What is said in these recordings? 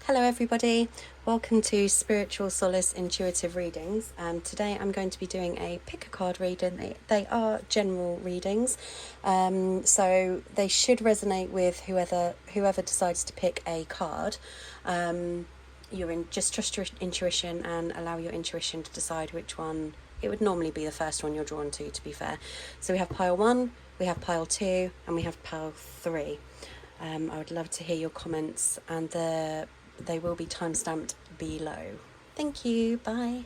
Hello everybody, welcome to Spiritual Solace Intuitive Readings. Today I'm going to be doing a pick a card reading. They are general readings, so they should resonate with whoever decides to pick a card. Just trust your intuition and allow your intuition to decide which one. It would normally be the first one you're drawn to be fair. So we have pile 1, we have pile 2, and we have pile 3. I would love to hear your comments, and they will be timestamped below. Thank you. Bye.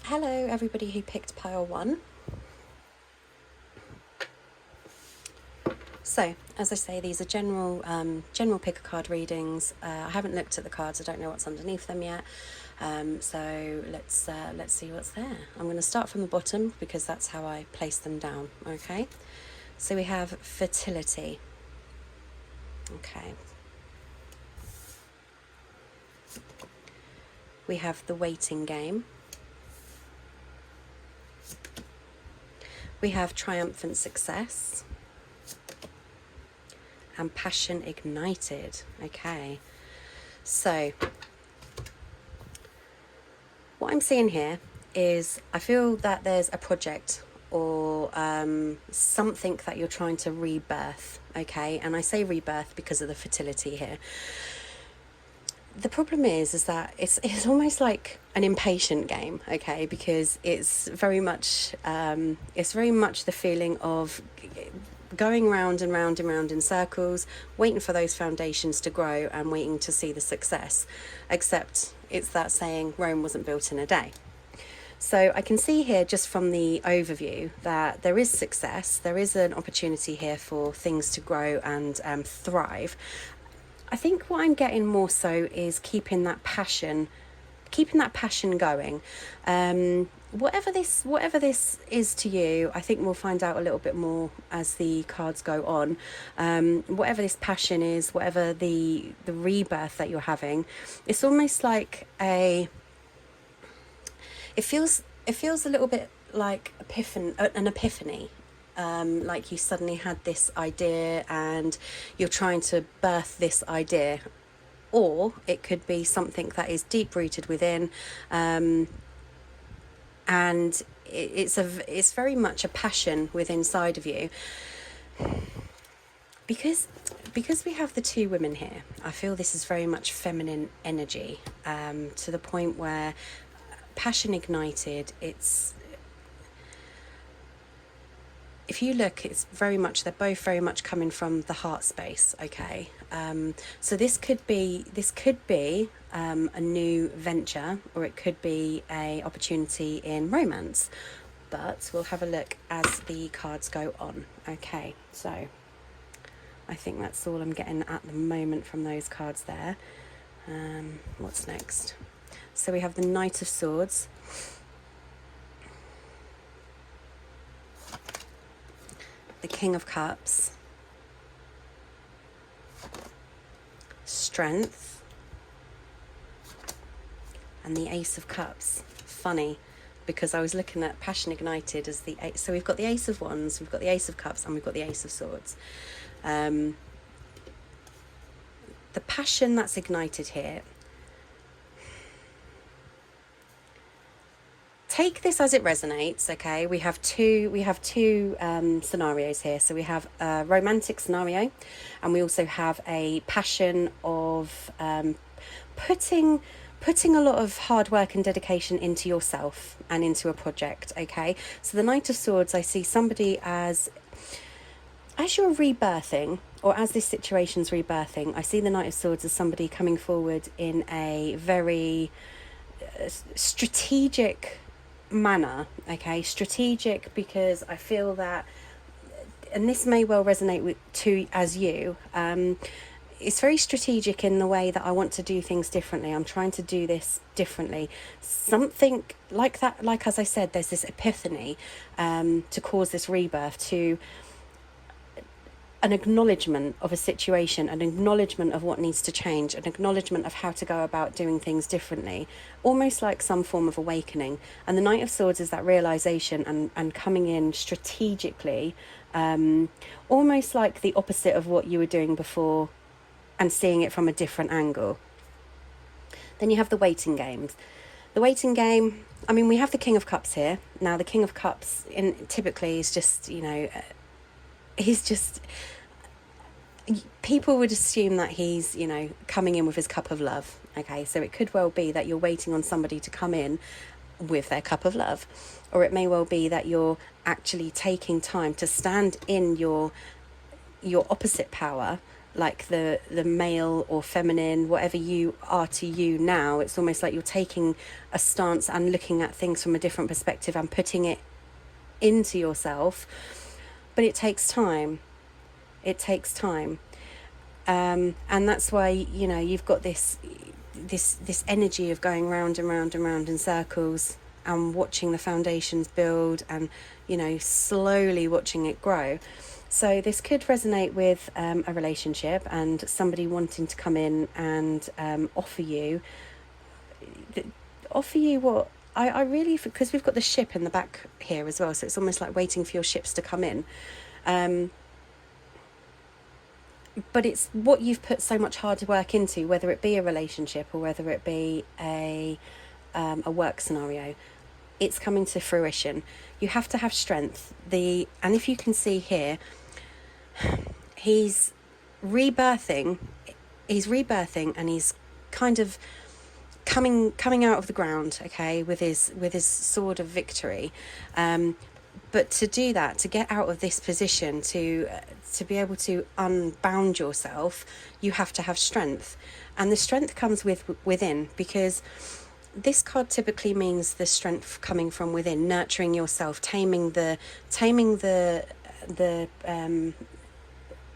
Hello, everybody who picked pile 1. So, as I say, these are general pick a card readings. I haven't looked at the cards. I don't know what's underneath them yet. So let's see what's there. I'm going to start from the bottom because that's how I place them down. Okay. So we have fertility. Okay. We have the waiting game. We have triumphant success. And passion ignited. Okay. So, what I'm seeing here is I feel that there's a project or something that you're trying to rebirth. Okay. And I say rebirth because of the fertility here. The problem is that it's almost like an impatient game, okay? Because it's very much the feeling of going round and round and round in circles, waiting for those foundations to grow and waiting to see the success. Except it's that saying, Rome wasn't built in a day. So I can see here just from the overview that there is success. There is an opportunity here for things to grow and thrive. I think what I'm getting more so is keeping that passion going. Whatever this is to you, I think we'll find out a little bit more as the cards go on. Whatever this passion is, whatever the rebirth that you're having, it's almost like it feels a little bit like an epiphany. Like you suddenly had this idea and you're trying to birth this idea, or it could be something that is deep rooted within, and it's very much a passion within inside of you. Because we have the two women here, I feel this is very much feminine energy, to the point where passion ignited, if you look, it's very much, they're both very much coming from the heart space, okay? So this could be a new venture, or it could be a opportunity in romance, but we'll have a look as the cards go on. Okay, so I think that's all I'm getting at the moment from those cards there. What's next? So we have the Knight of Swords. The King of Cups, Strength, and the Ace of Cups. Funny, because I was looking at Passion Ignited as the Ace. So we've got the Ace of Wands, we've got the Ace of Cups, and we've got the Ace of Swords. The passion that's ignited here, take this as it resonates, okay? We have two scenarios here. So we have a romantic scenario, and we also have a passion of putting a lot of hard work and dedication into yourself and into a project, okay? So the Knight of Swords, I see somebody as you're rebirthing, or as this situation's rebirthing, I see the Knight of Swords as somebody coming forward in a very strategic manner, okay? Strategic, because I feel that, and this may well resonate with as you, it's very strategic in the way that I want to do things differently. I'm trying to do this differently, something like that. Like, as I said, there's this epiphany to cause this rebirth, to an acknowledgement of a situation, an acknowledgement of what needs to change, an acknowledgement of how to go about doing things differently, almost like some form of awakening. And the Knight of Swords is that realization and coming in strategically, almost like the opposite of what you were doing before and seeing it from a different angle. Then you have the waiting games. The waiting game, I mean, we have the King of Cups here. Now, the King of Cups typically is just, he's just, people would assume that he's, coming in with his cup of love. Okay, so it could well be that you're waiting on somebody to come in with their cup of love. Or it may well be that you're actually taking time to stand in your opposite power, like the male or feminine, whatever you are to you now. It's almost like you're taking a stance and looking at things from a different perspective and putting it into yourself. But it takes time. It takes time. And that's why, you've got this energy of going round and round and round in circles and watching the foundations build and, slowly watching it grow. So this could resonate with a relationship and somebody wanting to come in and offer you what I really, because we've got the ship in the back here as well, so it's almost like waiting for your ships to come in. But it's what you've put so much hard work into, whether it be a relationship or whether it be a work scenario. It's coming to fruition. You have to have strength. And if you can see here, he's rebirthing, and he's kind of coming out of the ground, okay, with his sword of victory. But to do that, to get out of this position, to be able to unbound yourself, you have to have strength. And the strength comes within, because this card typically means the strength coming from within, nurturing yourself, taming the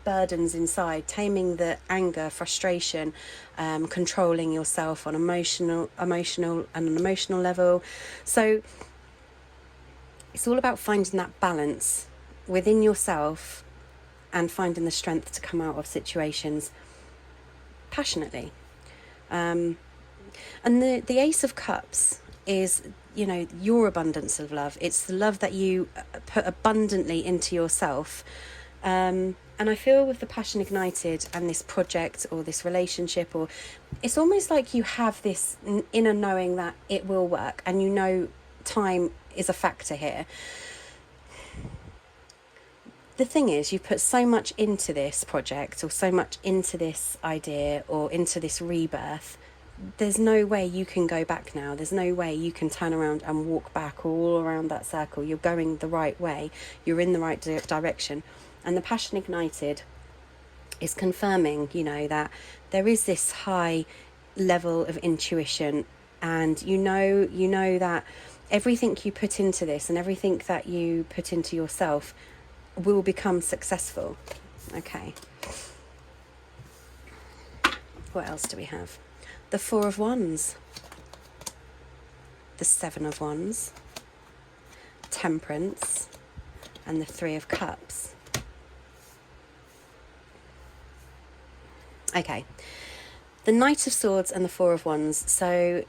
burdens inside, taming the anger, frustration, controlling yourself on emotional level. So it's all about finding that balance within yourself and finding the strength to come out of situations passionately. And the Ace of Cups is, your abundance of love. It's the love that you put abundantly into yourself. And I feel with the Passion Ignited and this project or this relationship, or it's almost like you have this inner knowing that it will work, and time is a factor here. The thing is, you put so much into this project or so much into this idea or into this rebirth. There's no way you can go back now. There's no way you can turn around and walk back all around that circle. You're going the right way. You're in the right direction. And the Passion Ignited is confirming, that there is this high level of intuition, and you know that everything you put into this and everything that you put into yourself will become successful. Okay. What else do we have? The Four of Wands, the Seven of Wands, Temperance, and the Three of Cups. Okay, the Knight of Swords and the Four of Wands. So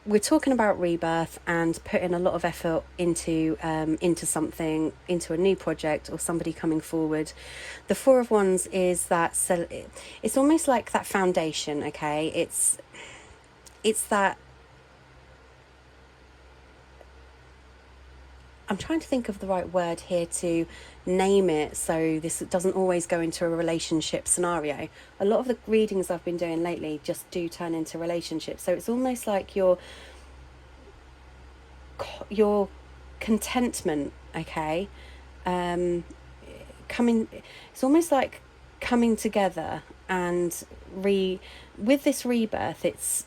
we're talking about rebirth and putting a lot of effort into something, into a new project or somebody coming forward. The Four of Wands is that, so it's almost like that foundation, okay? It's that, I'm trying to think of the right word here to name it so this doesn't always go into a relationship scenario. A lot of the readings I've been doing lately just do turn into relationships. So it's almost like your contentment, okay? It's almost like coming together and with this rebirth, it's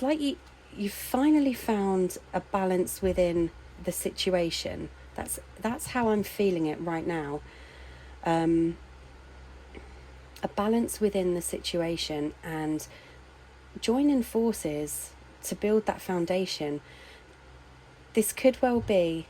like you finally found a balance within the situation. That's how I'm feeling it right now. A balance within the situation and joining forces to build that foundation. This could well be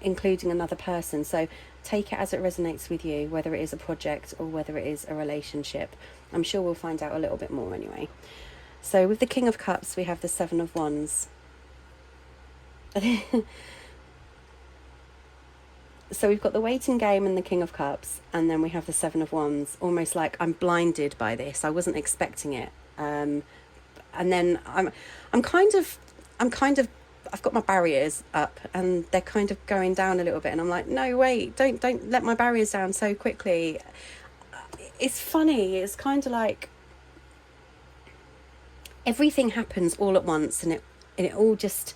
including another person. So take it as it resonates with you, whether it is a project or whether it is a relationship. I'm sure we'll find out a little bit more anyway. So with the King of Cups, we have the Seven of Wands. So we've got the waiting game and the King of Cups, and then we have the Seven of Wands. Almost like I'm blinded by this. I wasn't expecting it. And then I'm kind of, I've got my barriers up, and they're kind of going down a little bit, and I'm like, no, wait, don't let my barriers down so quickly. It's funny. It's kind of like everything happens all at once, and it all just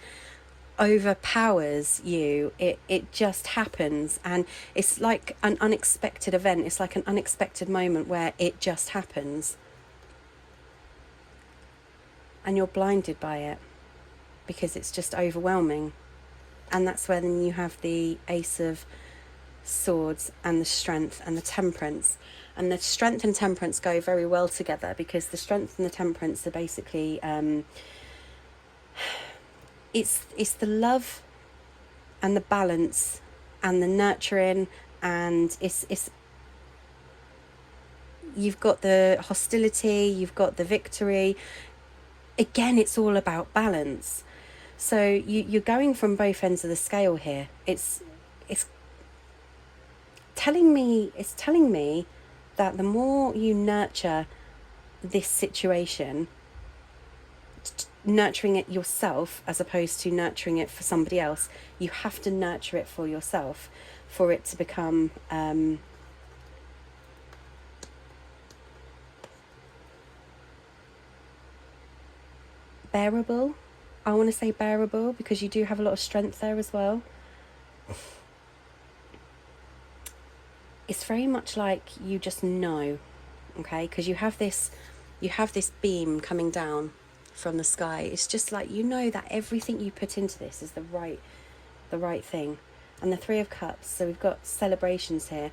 overpowers you. It just happens, and it's like an unexpected event. It's like an unexpected moment where it just happens, and you're blinded by it because it's just overwhelming. And that's where then you have the Ace of Swords and the Strength and the Temperance. And the Strength and Temperance go very well together, because the Strength and the Temperance are basically it's the love and the balance and the nurturing, and it's you've got the hostility, you've got the victory. Again, it's all about balance. So you're going from both ends of the scale here. It's telling me that the more you nurture this situation, nurturing it yourself as opposed to nurturing it for somebody else, you have to nurture it for yourself for it to become bearable. I want to say bearable, because you do have a lot of strength there as well. It's very much like you just know, okay, because you have this beam coming down from the sky. It's just like, you know that everything you put into this is the right thing. And the Three of Cups, so we've got celebrations here,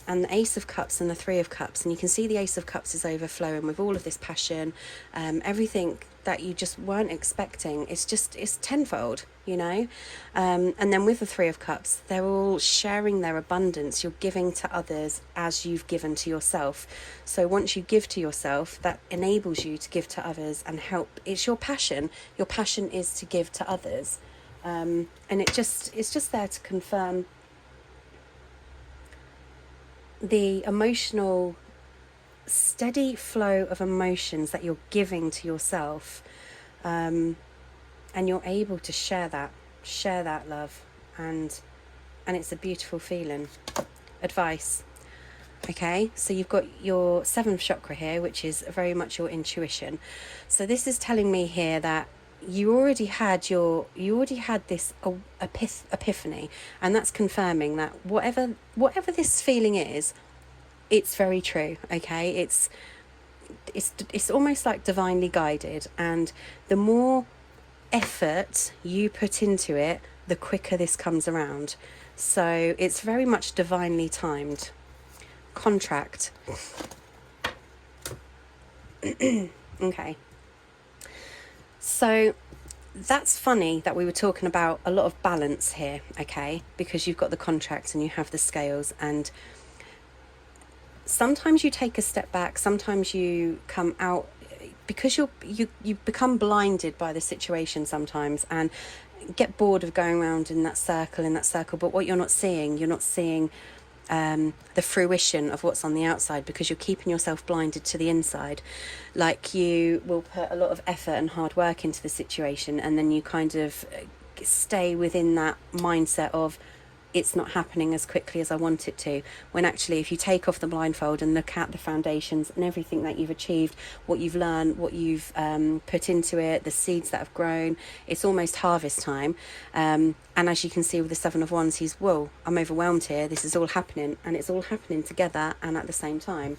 and the Ace of Cups and the Three of Cups, and you can see the Ace of Cups is overflowing with all of this passion, everything that you just weren't expecting. It's tenfold, you know. And then with the Three of Cups, they're all sharing their abundance. You're giving to others as you've given to yourself. So once you give to yourself, that enables you to give to others and help. It's your passion. Your passion is to give to others. And it's just there to confirm the emotional steady flow of emotions that you're giving to yourself, and you're able to share that love, and it's a beautiful feeling. Advice. Okay, so you've got your seventh chakra here, which is very much your intuition. So this is telling me here that you already had this epiphany, and that's confirming that whatever this feeling is, it's very true. Okay, it's almost like divinely guided, and the more effort you put into it, the quicker this comes around. So it's very much divinely timed. Contract. Okay. So that's funny that we were talking about a lot of balance here, okay? Because you've got the contract and you have the scales, and sometimes you take a step back, sometimes you come out, because you become blinded by the situation sometimes, and get bored of going around in that circle. But what you're not seeing the fruition of what's on the outside, because you're keeping yourself blinded to the inside. Like, you will put a lot of effort and hard work into the situation, and then you kind of stay within that mindset of, it's not happening as quickly as I want it to, when actually, if you take off the blindfold and look at the foundations and everything that you've achieved, what you've learned, what you've put into it, the seeds that have grown, it's almost harvest time. And as you can see with the Seven of Wands, whoa, I'm overwhelmed here, this is all happening, and it's all happening together and at the same time.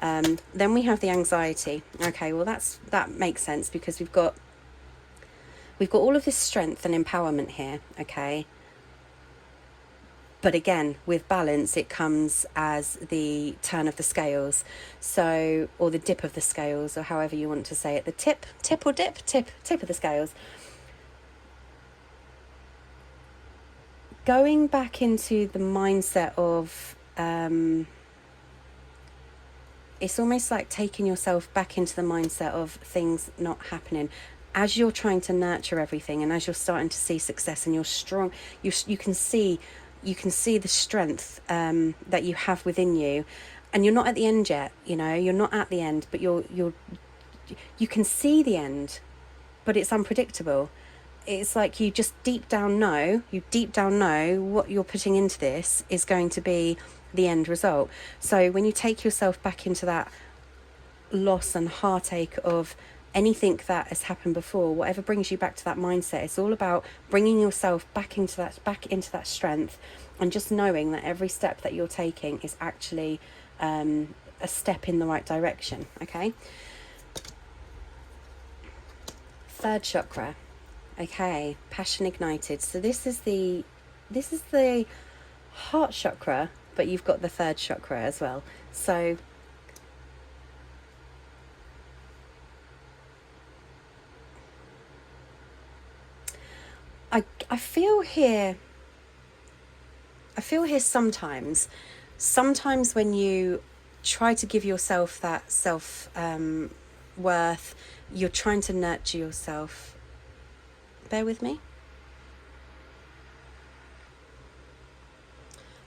Then we have the anxiety. Okay, well that makes sense, because we've got all of this strength and empowerment here, okay? But again, with balance, it comes as the turn of the scales. So, or the dip of the scales, or however you want to say it. The tip of the scales. Going back into the mindset of, it's almost like taking yourself back into the mindset of things not happening. as you're trying to nurture everything, and as you're starting to see success, and you're strong, you can see the strength that you have within you, and you're not at the end yet. You're not at the end, but you can see the end, but it's unpredictable. It's like you deep down know what you're putting into this is going to be the end result. So when you take yourself back into that loss and heartache of anything that has happened before, whatever brings you back to that mindset, it's all about bringing yourself back into that strength, and just knowing that every step that you're taking is actually a step in the right direction. Okay. Third chakra. Okay, passion ignited. So this is the heart chakra, but you've got the third chakra as well. So I feel here sometimes when you try to give yourself that self worth, you're trying to nurture yourself. Bear with me.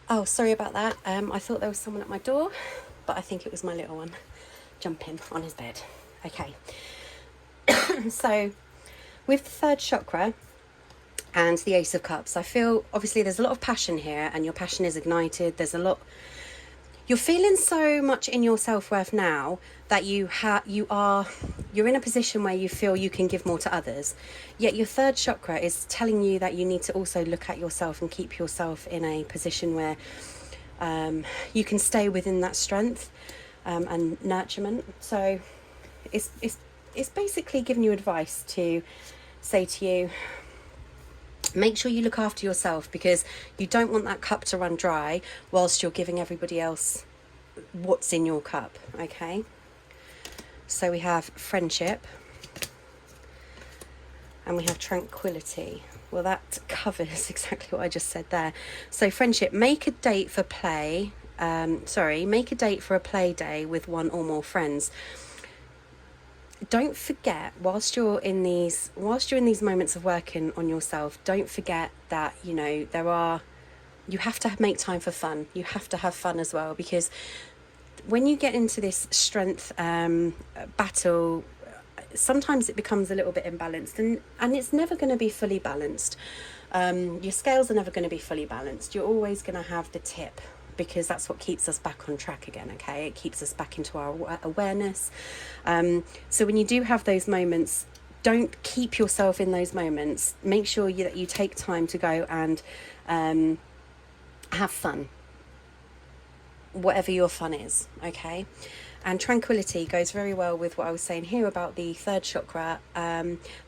Oh, sorry about that. I thought there was someone at my door, but I think it was my little one jumping on his bed. Okay. So with the third chakra and the Ace of Cups, I feel obviously there's a lot of passion here, and your passion is ignited. You're feeling so much in your self-worth now that you're in a position where you feel you can give more to others. Yet your third chakra is telling you that you need to also look at yourself and keep yourself in a position where you can stay within that strength and nurturement. So it's basically giving you advice to say to you, make sure you look after yourself, because you don't want that cup to run dry whilst you're giving everybody else what's in your cup. Okay. So we have friendship and we have tranquility. Well, that covers exactly what I just said there. So friendship, make a date for a play day with one or more friends. Don't forget, whilst you're in these moments of working on yourself, don't forget that you have to make time for fun. You have to have fun as well, because when you get into this strength battle, sometimes it becomes a little bit imbalanced, and it's never going to be fully balanced. Your scales are never going to be fully balanced. You're always going to have the tip, because that's what keeps us back on track again. Okay, it keeps us back into our awareness. So when you do have those moments, don't keep yourself in those moments. Make sure that you take time to go and have fun, whatever your fun is. Okay. And tranquility goes very well with what I was saying here about the third chakra.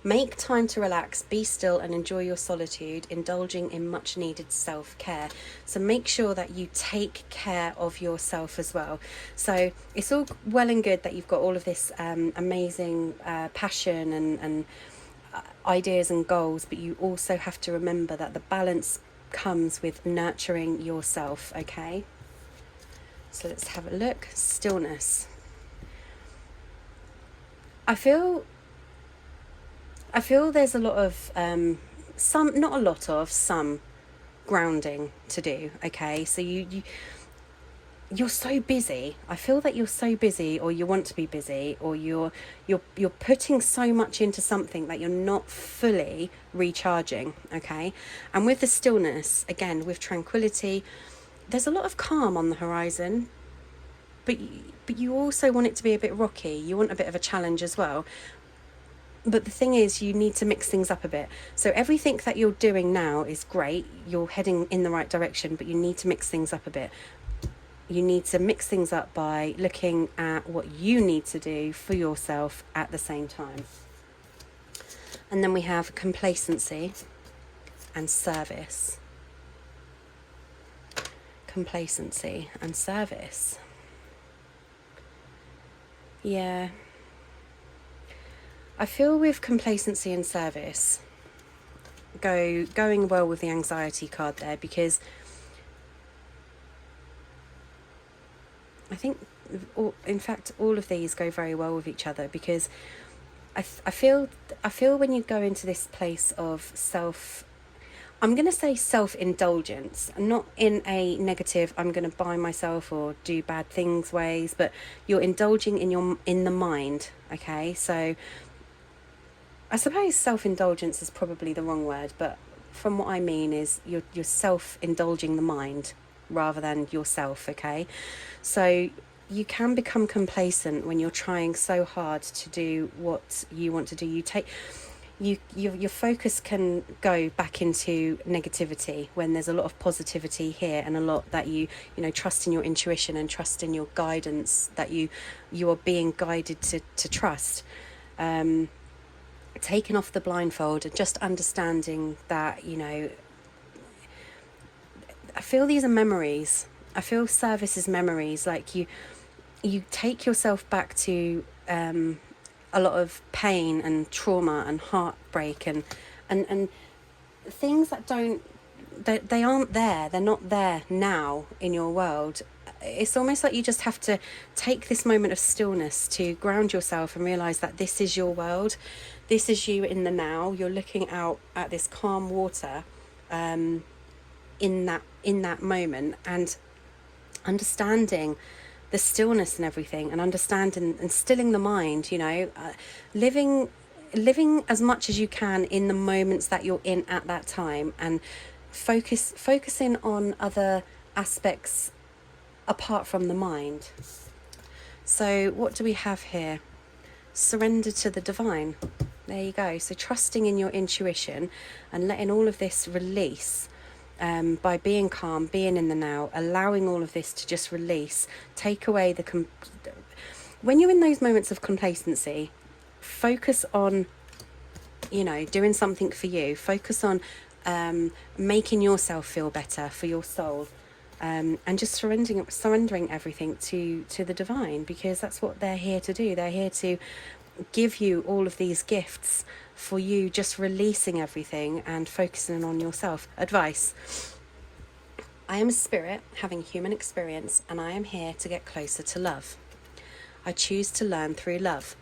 Make time to relax, be still, and enjoy your solitude, indulging in much needed self-care. So make sure that you take care of yourself as well. So it's all well and good that you've got all of this amazing passion and ideas and goals, but you also have to remember that the balance comes with nurturing yourself. Okay. So let's have a look. Stillness. I feel there's a lot of some grounding to do. Okay, so you're so busy. I feel that you're so busy, or you want to be busy, or you're putting so much into something that you're not fully recharging. Okay, and with the stillness, again, with tranquility, there's a lot of calm on the horizon, but you also want it to be a bit rocky. You want a bit of a challenge as well. But the thing is, you need to mix things up a bit. So everything that you're doing now is great. You're heading in the right direction, but you need to mix things up a bit. You need to mix things up by looking at what you need to do for yourself at the same time. And then we have complacency and service. Complacency and service. Yeah. I feel with complacency and service going well with the anxiety card there, because I think, in fact, all of these go very well with each other, because I feel when you go into this place of I'm going to say self-indulgence, not in a negative, I'm going to buy myself or do bad things ways, but you're indulging in the mind, okay? So I suppose self-indulgence is probably the wrong word, but from what I mean is you're self-indulging the mind rather than yourself, okay? So you can become complacent when you're trying so hard to do what you want to do. Your focus can go back into negativity when there's a lot of positivity here, and a lot that you trust in your intuition and trust in your guidance, that you are being guided to trust. Taking off the blindfold and just understanding that, I feel these are memories. I feel service is memories. Like you take yourself back to a lot of pain and trauma and heartbreak and things that they aren't there. They're not there now in your world. It's almost like you just have to take this moment of stillness to ground yourself and realize that this is your world. This is you in the now. You're looking out at this calm water in that moment, and understanding the stillness and everything, and understanding and stilling the mind, living as much as you can in the moments that you're in at that time, and focusing on other aspects apart from the mind. So what do we have here? Surrender to the divine. There you go. So trusting in your intuition and letting all of this release, by being calm, being in the now, allowing all of this to just release, take away when you're in those moments of complacency, focus on, doing something for you. Focus on making yourself feel better for your soul, and just surrendering everything to the divine, because that's what they're here to do. They're here to give you all of these gifts for you, just releasing everything and focusing on yourself. Advice: I am a spirit having human experience, and I am here to get closer to love. I choose to learn through love.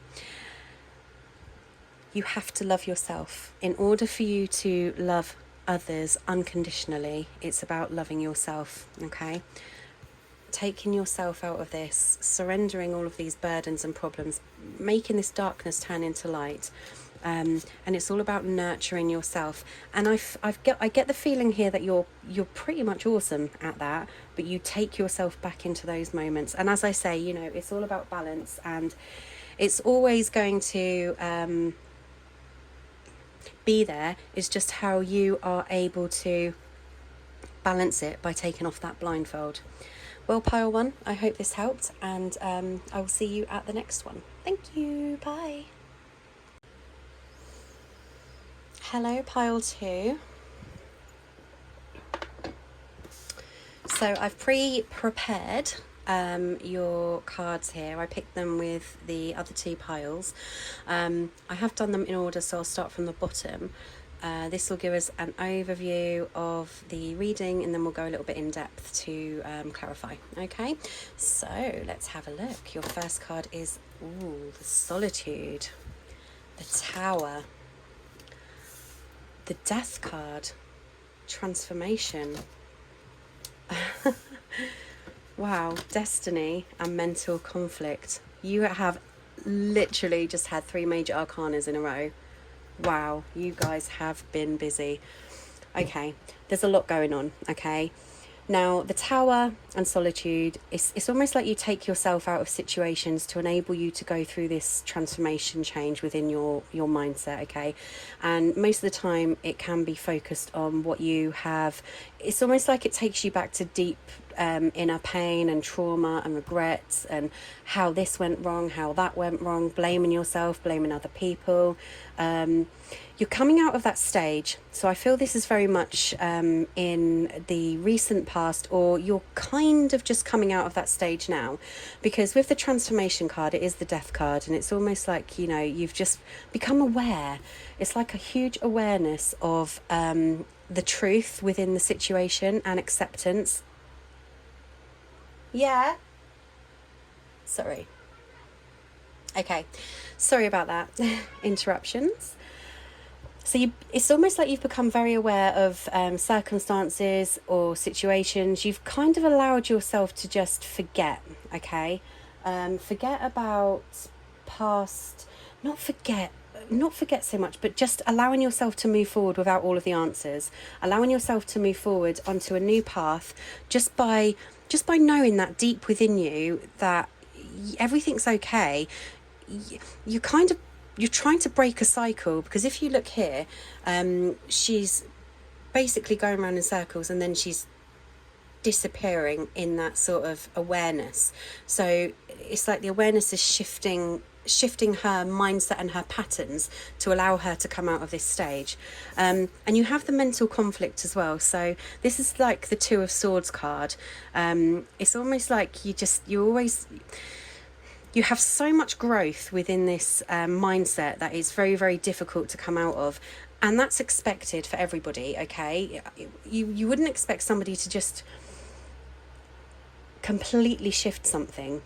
You have to love yourself. In order for you to love others unconditionally, it's about loving yourself, okay? Taking yourself out of this, surrendering all of these burdens and problems, making this darkness turn into light. And it's all about nurturing yourself. And I get the feeling here that you're pretty much awesome at that, but you take yourself back into those moments. And as I say, it's all about balance, and it's always going to be there. It's just how you are able to balance it by taking off that blindfold. Well, pile one, I hope this helped, and I will see you at the next one. Thank you. Bye. Hello, pile two. So I've pre-prepared your cards here. I picked them with the other two piles. I have done them in order, so I'll start from the bottom. This will give us an overview of the reading, and then we'll go a little bit in depth to clarify. Okay, so let's have a look. Your first card is the Solitude, the Tower, the Death card, Transformation. Wow, Destiny and Mental Conflict. You have literally just had 3 major arcanas in a row. Wow, you guys have been busy. Okay, there's a lot going on, okay? Now, the Tower and Solitude, it's almost like you take yourself out of situations to enable you to go through this transformation change within your mindset, okay? And most of the time, it can be focused on what you have. It's almost like it takes you back to deep inner pain and trauma and regrets, and how this went wrong, how that went wrong, blaming yourself, blaming other people. You're coming out of that stage, so I feel this is very much in the recent past, or you're kind of just coming out of that stage now, because with the Transformation card, it is the Death card, and it's almost like, you've just become aware. It's like a huge awareness of the truth within the situation and acceptance. Yeah. Sorry. Okay, sorry about that. Interruptions. So it's almost like you've become very aware of circumstances or situations. You've kind of allowed yourself to just forget, okay? Forget about past, not forget, not forget so much, but just allowing yourself to move forward without all of the answers, allowing yourself to move forward onto a new path just by knowing that deep within you that everything's okay. You kind of you're trying to break a cycle, because if you look here, she's basically going around in circles and then she's disappearing in that sort of awareness. So it's like the awareness is shifting her mindset and her patterns to allow her to come out of this stage. And you have the mental conflict as well. So this is like the Two of Swords card. It's almost like you have so much growth within this mindset that is very, very difficult to come out of. And that's expected for everybody, okay? You wouldn't expect somebody to just completely shift something.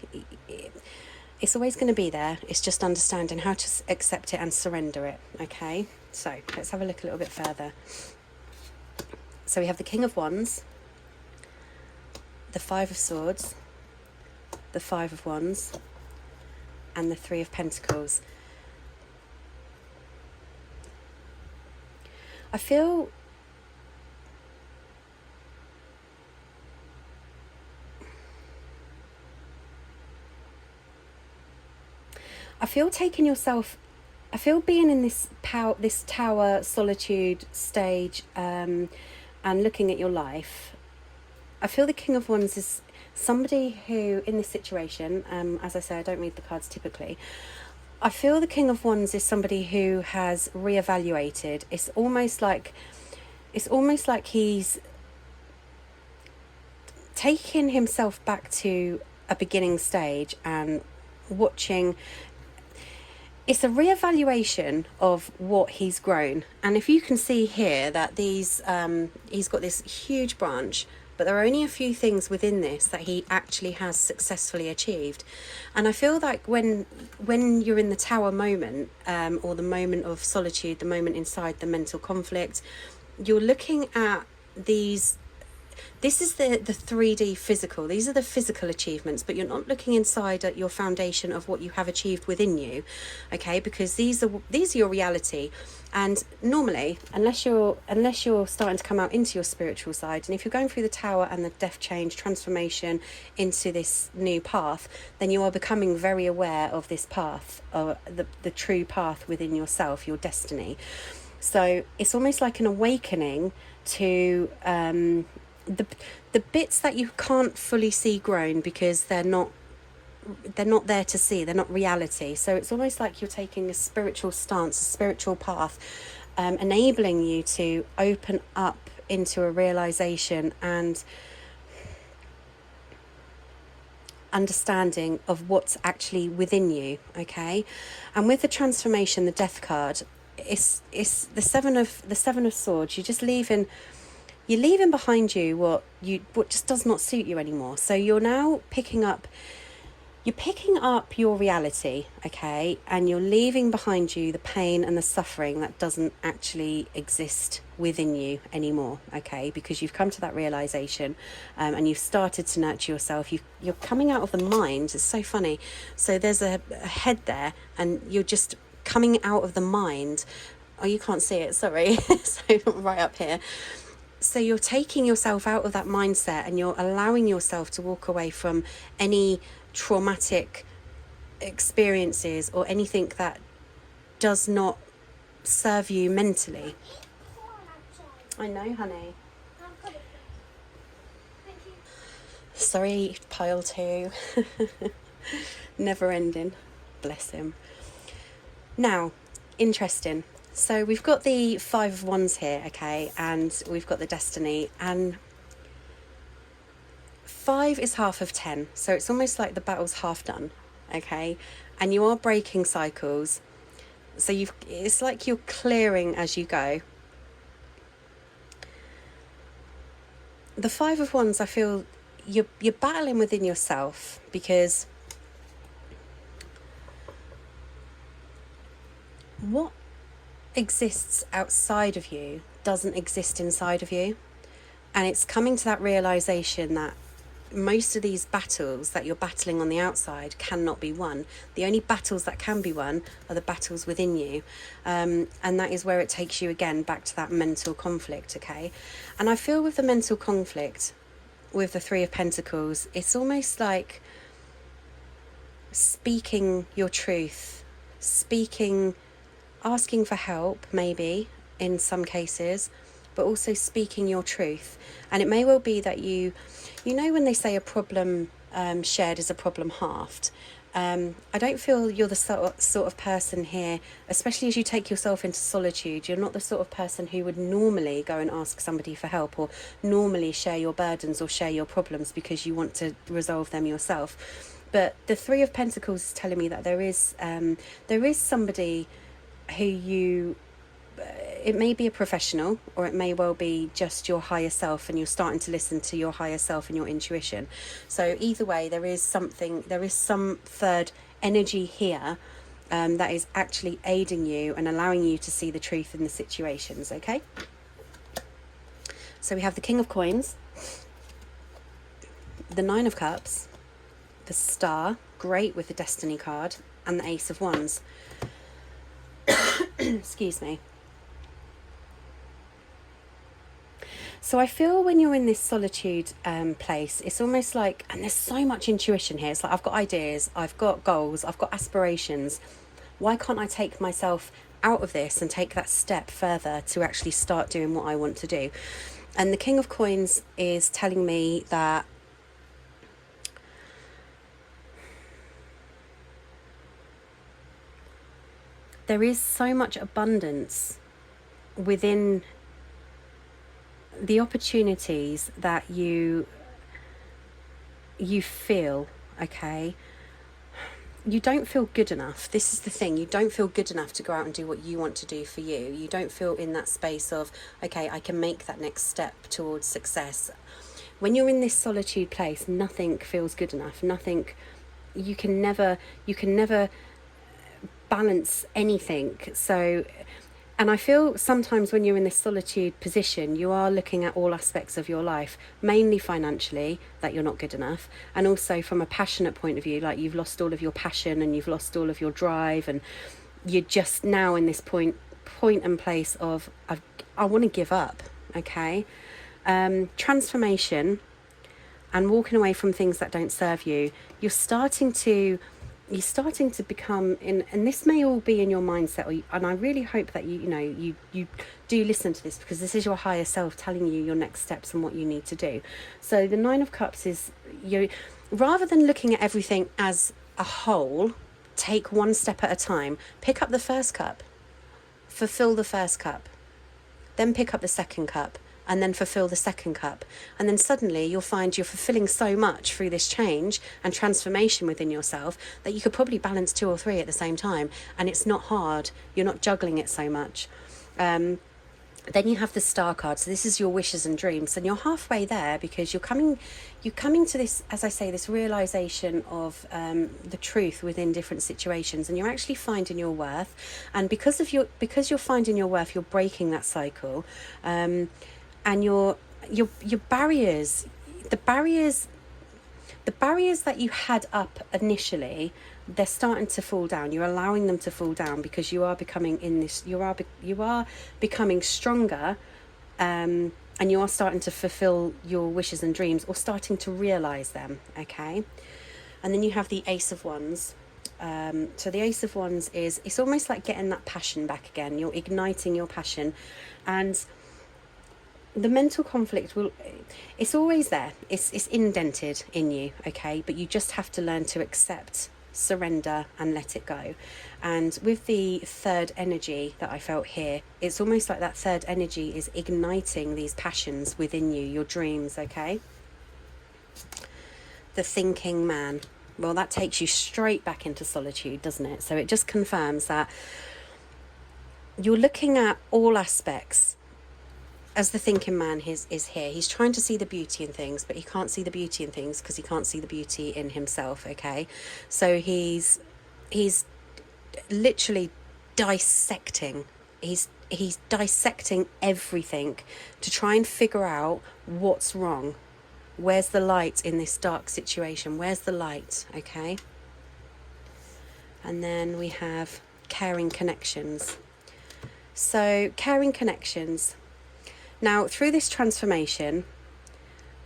It's always going to be there. It's just understanding how to accept it and surrender it, okay? So let's have a look a little bit further. So we have the King of Wands, the Five of Swords, the Five of Wands, and the Three of Pentacles. I feel taking yourself, I feel being in this tower solitude stage, and looking at your life. I feel the King of Wands is somebody who, in this situation, as I say, I don't read the cards typically. I feel the King of Wands is somebody who has reevaluated. It's almost like he's taking himself back to a beginning stage and watching. It's a reevaluation of what he's grown. And if you can see here that he's got this huge branch, but there are only a few things within this that he actually has successfully achieved. And I feel like when you're in the tower moment, or the moment of solitude, the moment inside the mental conflict, you're looking at these. This is the 3D physical. These are the physical achievements, but you're not looking inside at your foundation of what you have achieved within you, okay? Because these are your reality. And normally, unless you're starting to come out into your spiritual side, and if you're going through the tower and the death change transformation into this new path, then you are becoming very aware of this path, of the true path within yourself, your destiny. So it's almost like an awakening to the bits that you can't fully see grown, because they're not there to see, they're not reality. So it's almost like you're taking a spiritual stance, a spiritual path, enabling you to open up into a realization and understanding of what's actually within you, okay? And with the transformation, the Death card, it's the seven of swords. You're leaving behind you what just does not suit you anymore. So you're now picking up your reality, okay, and you're leaving behind you the pain and the suffering that doesn't actually exist within you anymore, okay, because you've come to that realization, and you've started to nurture yourself. You're coming out of the mind. It's so funny. So there's a head there, and you're just coming out of the mind. Oh, you can't see it, sorry. So right up here. So you're taking yourself out of that mindset, and you're allowing yourself to walk away from any traumatic experiences or anything that does not serve you mentally. I know, honey. Sorry, pile two. Never ending. Bless him. Now, interesting. So we've got the Five of Wands here, okay, and we've got the Destiny, and 5 is half of 10, so it's almost like the battle's half done, okay, and you are breaking cycles. So it's like you're clearing as you go. The Five of Wands, I feel you're battling within yourself, because what exists outside of you doesn't exist inside of you. And it's coming to that realization that most of these battles that you're battling on the outside cannot be won. The only battles that can be won are the battles within you. And that is where it takes you again back to that mental conflict, okay? And I feel with the mental conflict, with the Three of Pentacles, it's almost like speaking your truth, asking for help, maybe, in some cases, but also speaking your truth. And it may well be that you know when they say a problem shared is a problem halved. I don't feel you're the sort of person here, especially as you take yourself into solitude, you're not the sort of person who would normally go and ask somebody for help, or normally share your burdens or share your problems because you want to resolve them yourself. But the Three of Pentacles is telling me that there is somebody who it may be a professional, or it may well be just your higher self, and you're starting to listen to your higher self and your intuition. So either way, there is some third energy here that is actually aiding you and allowing you to see the truth in the situations, okay? So we have the King of Coins, the Nine of Cups, the Star, great with the Destiny card, and the Ace of Wands. Excuse me. So I feel when you're in this solitude place, it's almost like, and there's so much intuition here. It's like, I've got ideas, I've got goals, I've got aspirations. Why can't I take myself out of this and take that step further to actually start doing what I want to do? And the King of Coins is telling me that there is so much abundance within the opportunities that you feel, okay? You don't feel good enough. This is the thing. You don't feel good enough to go out and do what you want to do for you. You don't feel in that space of, okay, I can make that next step towards success. When you're in this solitude place, nothing feels good enough. Nothing, you can never balance anything. So, and I feel sometimes when you're in this solitude position, you are looking at all aspects of your life, mainly financially, that you're not good enough, and also from a passionate point of view, like you've lost all of your passion and you've lost all of your drive, and you're just now in this point and place of, I want to give up, okay? Transformation and walking away from things that don't serve you. You're starting to become in, and this may all be in your mindset, and I really hope that you do listen to this, because this is your higher self telling you your next steps and what you need to do. So the Nine of Cups is, rather than looking at everything as a whole, take one step at a time. Pick up the first cup, fulfill the first cup, then pick up the second cup, and then fulfill the second cup. And then suddenly you'll find you're fulfilling so much through this change and transformation within yourself that you could probably balance 2 or 3 at the same time. And it's not hard. You're not juggling it so much. Then you have the Star card. So this is your wishes and dreams. And you're halfway there, because you're coming to this, as I say, this realization of the truth within different situations, and you're actually finding your worth. And because you're finding your worth, you're breaking that cycle. And your barriers, the barriers that you had up initially, they're starting to fall down. You're allowing them to fall down, because you are becoming you are becoming stronger, and you are starting to fulfill your wishes and dreams, or starting to realize them, okay? And then you have the Ace of Wands. So the Ace of Wands it's almost like getting that passion back again. You're igniting your passion, and the mental conflict it's always there. It's indented in you, okay? But you just have to learn to accept, surrender, and let it go. And with the third energy that I felt here, it's almost like that third energy is igniting these passions within you, your dreams, okay? The Thinking Man. Well, that takes you straight back into solitude, doesn't it? So it just confirms that you're looking at all aspects. As the Thinking Man is here, he's trying to see the beauty in things, but he can't see the beauty in things because he can't see the beauty in himself, okay? So he's literally dissecting. He's dissecting everything to try and figure out what's wrong. Where's the light in this dark situation? Where's the light? Okay. And then we have caring connections. So caring connections. Now, through this transformation,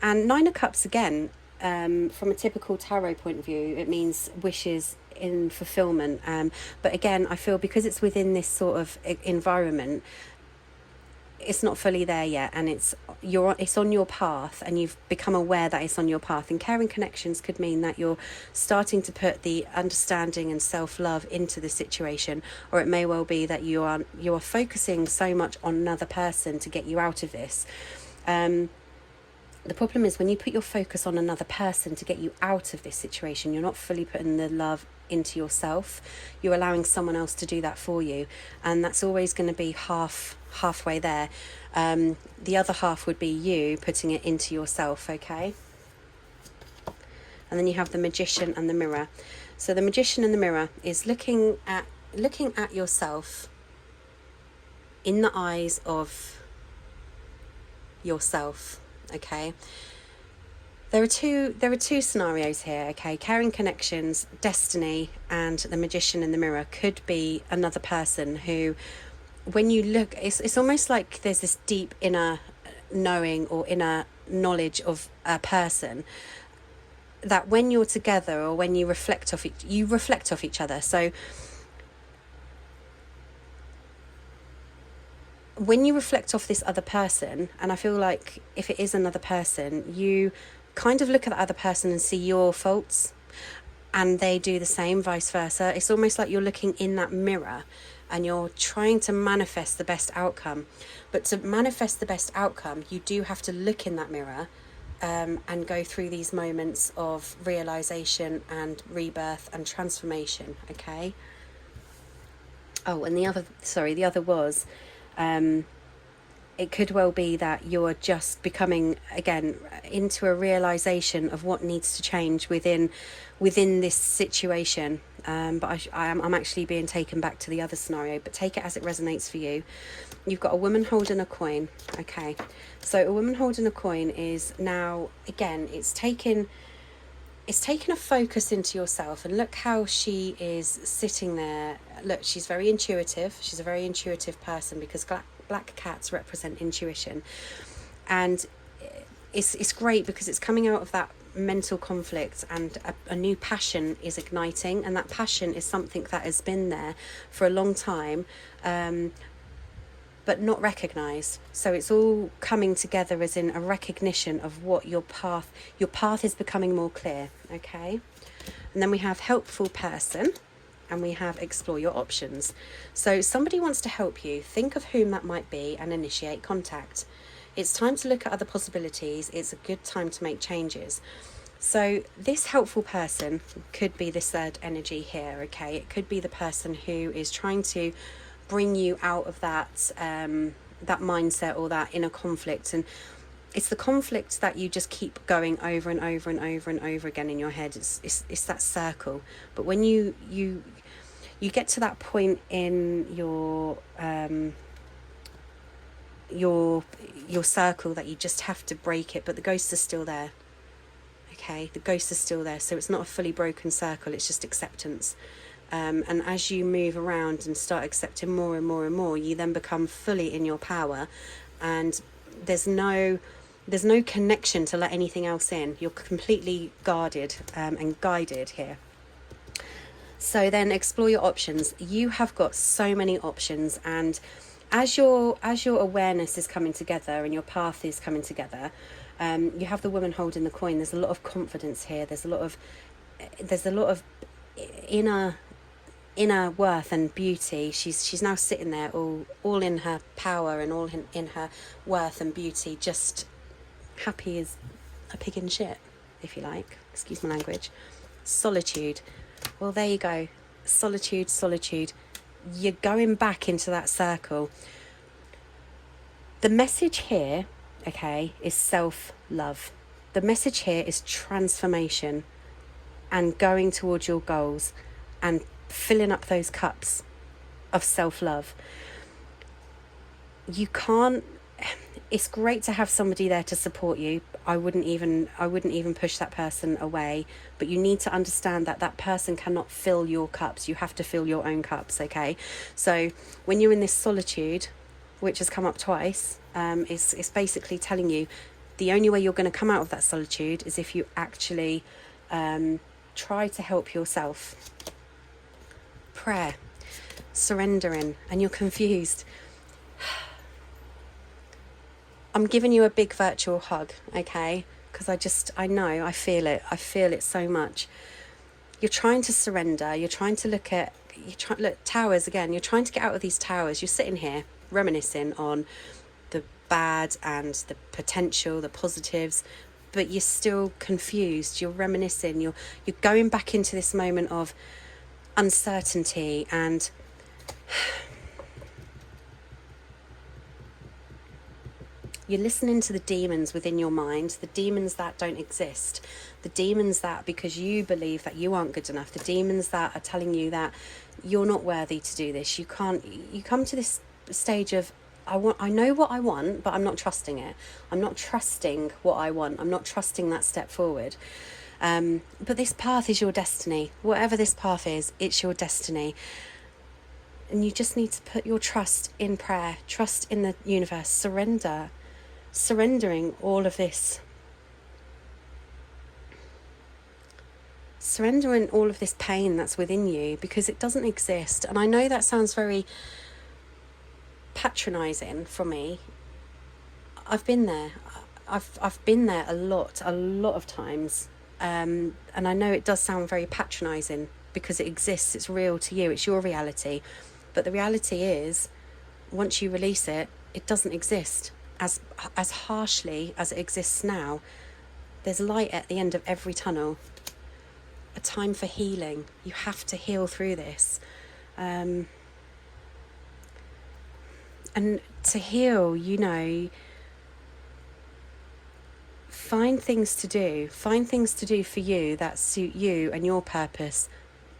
and Nine of Cups again, from a typical tarot point of view, it means wishes in fulfillment. But again, I feel because it's within this sort of environment, it's not fully there yet, and it's on your path, and you've become aware that it's on your path. And caring connections could mean that you're starting to put the understanding and self-love into the situation, or it may well be that you are focusing so much on another person to get you out of this. The problem is when you put your focus on another person to get you out of this situation, you're not fully putting the love into yourself. You're allowing someone else to do that for you, and that's always going to be halfway there. The other half would be you putting it into yourself. Okay. And then you have the Magician and the Mirror. So the Magician and the Mirror is looking at yourself in the eyes of yourself. Okay. There are two scenarios here. Okay, caring connections, destiny, and the Magician in the Mirror could be another person who, when you look, it's almost like there's this deep inner knowing or inner knowledge of a person that when you're together, or when you reflect off each other. So when you reflect off this other person, and I feel like if it is another person, you kind of look at the other person and see your faults, and they do the same, vice versa. It's almost like you're looking in that mirror and you're trying to manifest the best outcome. But to manifest the best outcome, you do have to look in that mirror and go through these moments of realization and rebirth and transformation. Okay. Oh, and the other was, it could well be that you're just becoming again into a realization of what needs to change within this situation. But I'm actually being taken back to the other scenario, but take it as it resonates for you. You've got a woman holding a coin. Okay, so a woman holding a coin is now, again, it's taking a focus into yourself, and look how she is sitting there. Look, she's very intuitive. She's a very intuitive person, because black cats represent intuition, and it's great because it's coming out of that mental conflict, and a new passion is igniting, and that passion is something that has been there for a long time, but not recognized. So it's all coming together as in a recognition of what your path is becoming more clear. Okay. And then we have helpful person, and we have explore your options. So somebody wants to help you. Think of whom that might be and initiate contact. It's time to look at other possibilities. It's a good time to make changes. So this helpful person could be this third energy here. Okay. It could be the person who is trying to bring you out of that mindset or that inner conflict. And it's the conflict that you just keep going over and over and over and over again in your head. It's that circle. But when you get to that point in your circle that you just have to break it, but the ghost is still there. Okay, the ghost is still there. So it's not a fully broken circle, it's just acceptance. And as you move around and start accepting more and more and more, you then become fully in your power, and there's no connection to let anything else in. You're completely guarded and guided here. So then explore your options. You have got so many options, and as your awareness is coming together and your path is coming together, you have the woman holding the coin. There's a lot of confidence here. There's a lot of inner worth and beauty. She's now sitting there all in her power and all in her worth and beauty, just happy as a pig in shit, if you like, excuse my language. Solitude. Well, there you go. Solitude. You're going back into that circle. The message here, okay, is self-love. The message here is transformation and going towards your goals and filling up those cups of self-love. You can't, it's great to have somebody there to support you. I wouldn't even push that person away, but you need to understand that that person cannot fill your cups. You have to fill your own cups, okay? So when you're in this solitude, which has come up twice, it's basically telling you the only way you're going to come out of that solitude is if you actually try to help yourself. Prayer, surrendering, and you're confused. I'm giving you a big virtual hug, okay? Because I feel it so much. You're trying to surrender. You're trying to look towers again. You're trying to get out of these towers. You're sitting here reminiscing on the bad and the potential, the positives, but you're still confused. You're reminiscing. You're going back into this moment of uncertainty and you're listening to the demons within your mind, the demons that don't exist, the demons that, because you believe that you aren't good enough, the demons that are telling you that you're not worthy to do this. You come to this stage of, I know what I want, but I'm not trusting it. I'm not trusting what I want. I'm not trusting that step forward. But this path is your destiny. Whatever this path is, it's your destiny. And you just need to put your trust in prayer, trust in the universe, surrendering all of this. Surrendering all of this pain that's within you, because it doesn't exist. And I know that sounds very patronizing for me. I've been there. I've been there a lot of times. And I know it does sound very patronizing because it exists, it's real to you, it's your reality. But the reality is, once you release it, it doesn't exist as harshly as it exists now. There's light at the end of every tunnel, a time for healing. You have to heal through this. And to heal, find things to do for you that suit you and your purpose.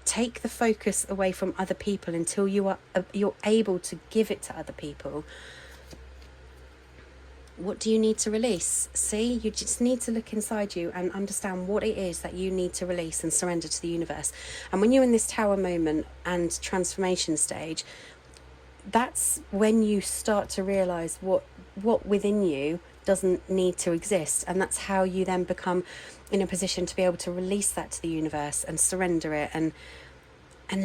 Take the focus away from other people until you're able to give it to other people. What do you need to release? See, you just need to look inside you and understand what it is that you need to release and surrender to the universe. And when you're in this tower moment and transformation stage, that's when you start to realize what within you doesn't need to exist. And that's how you then become in a position to be able to release that to the universe and surrender it and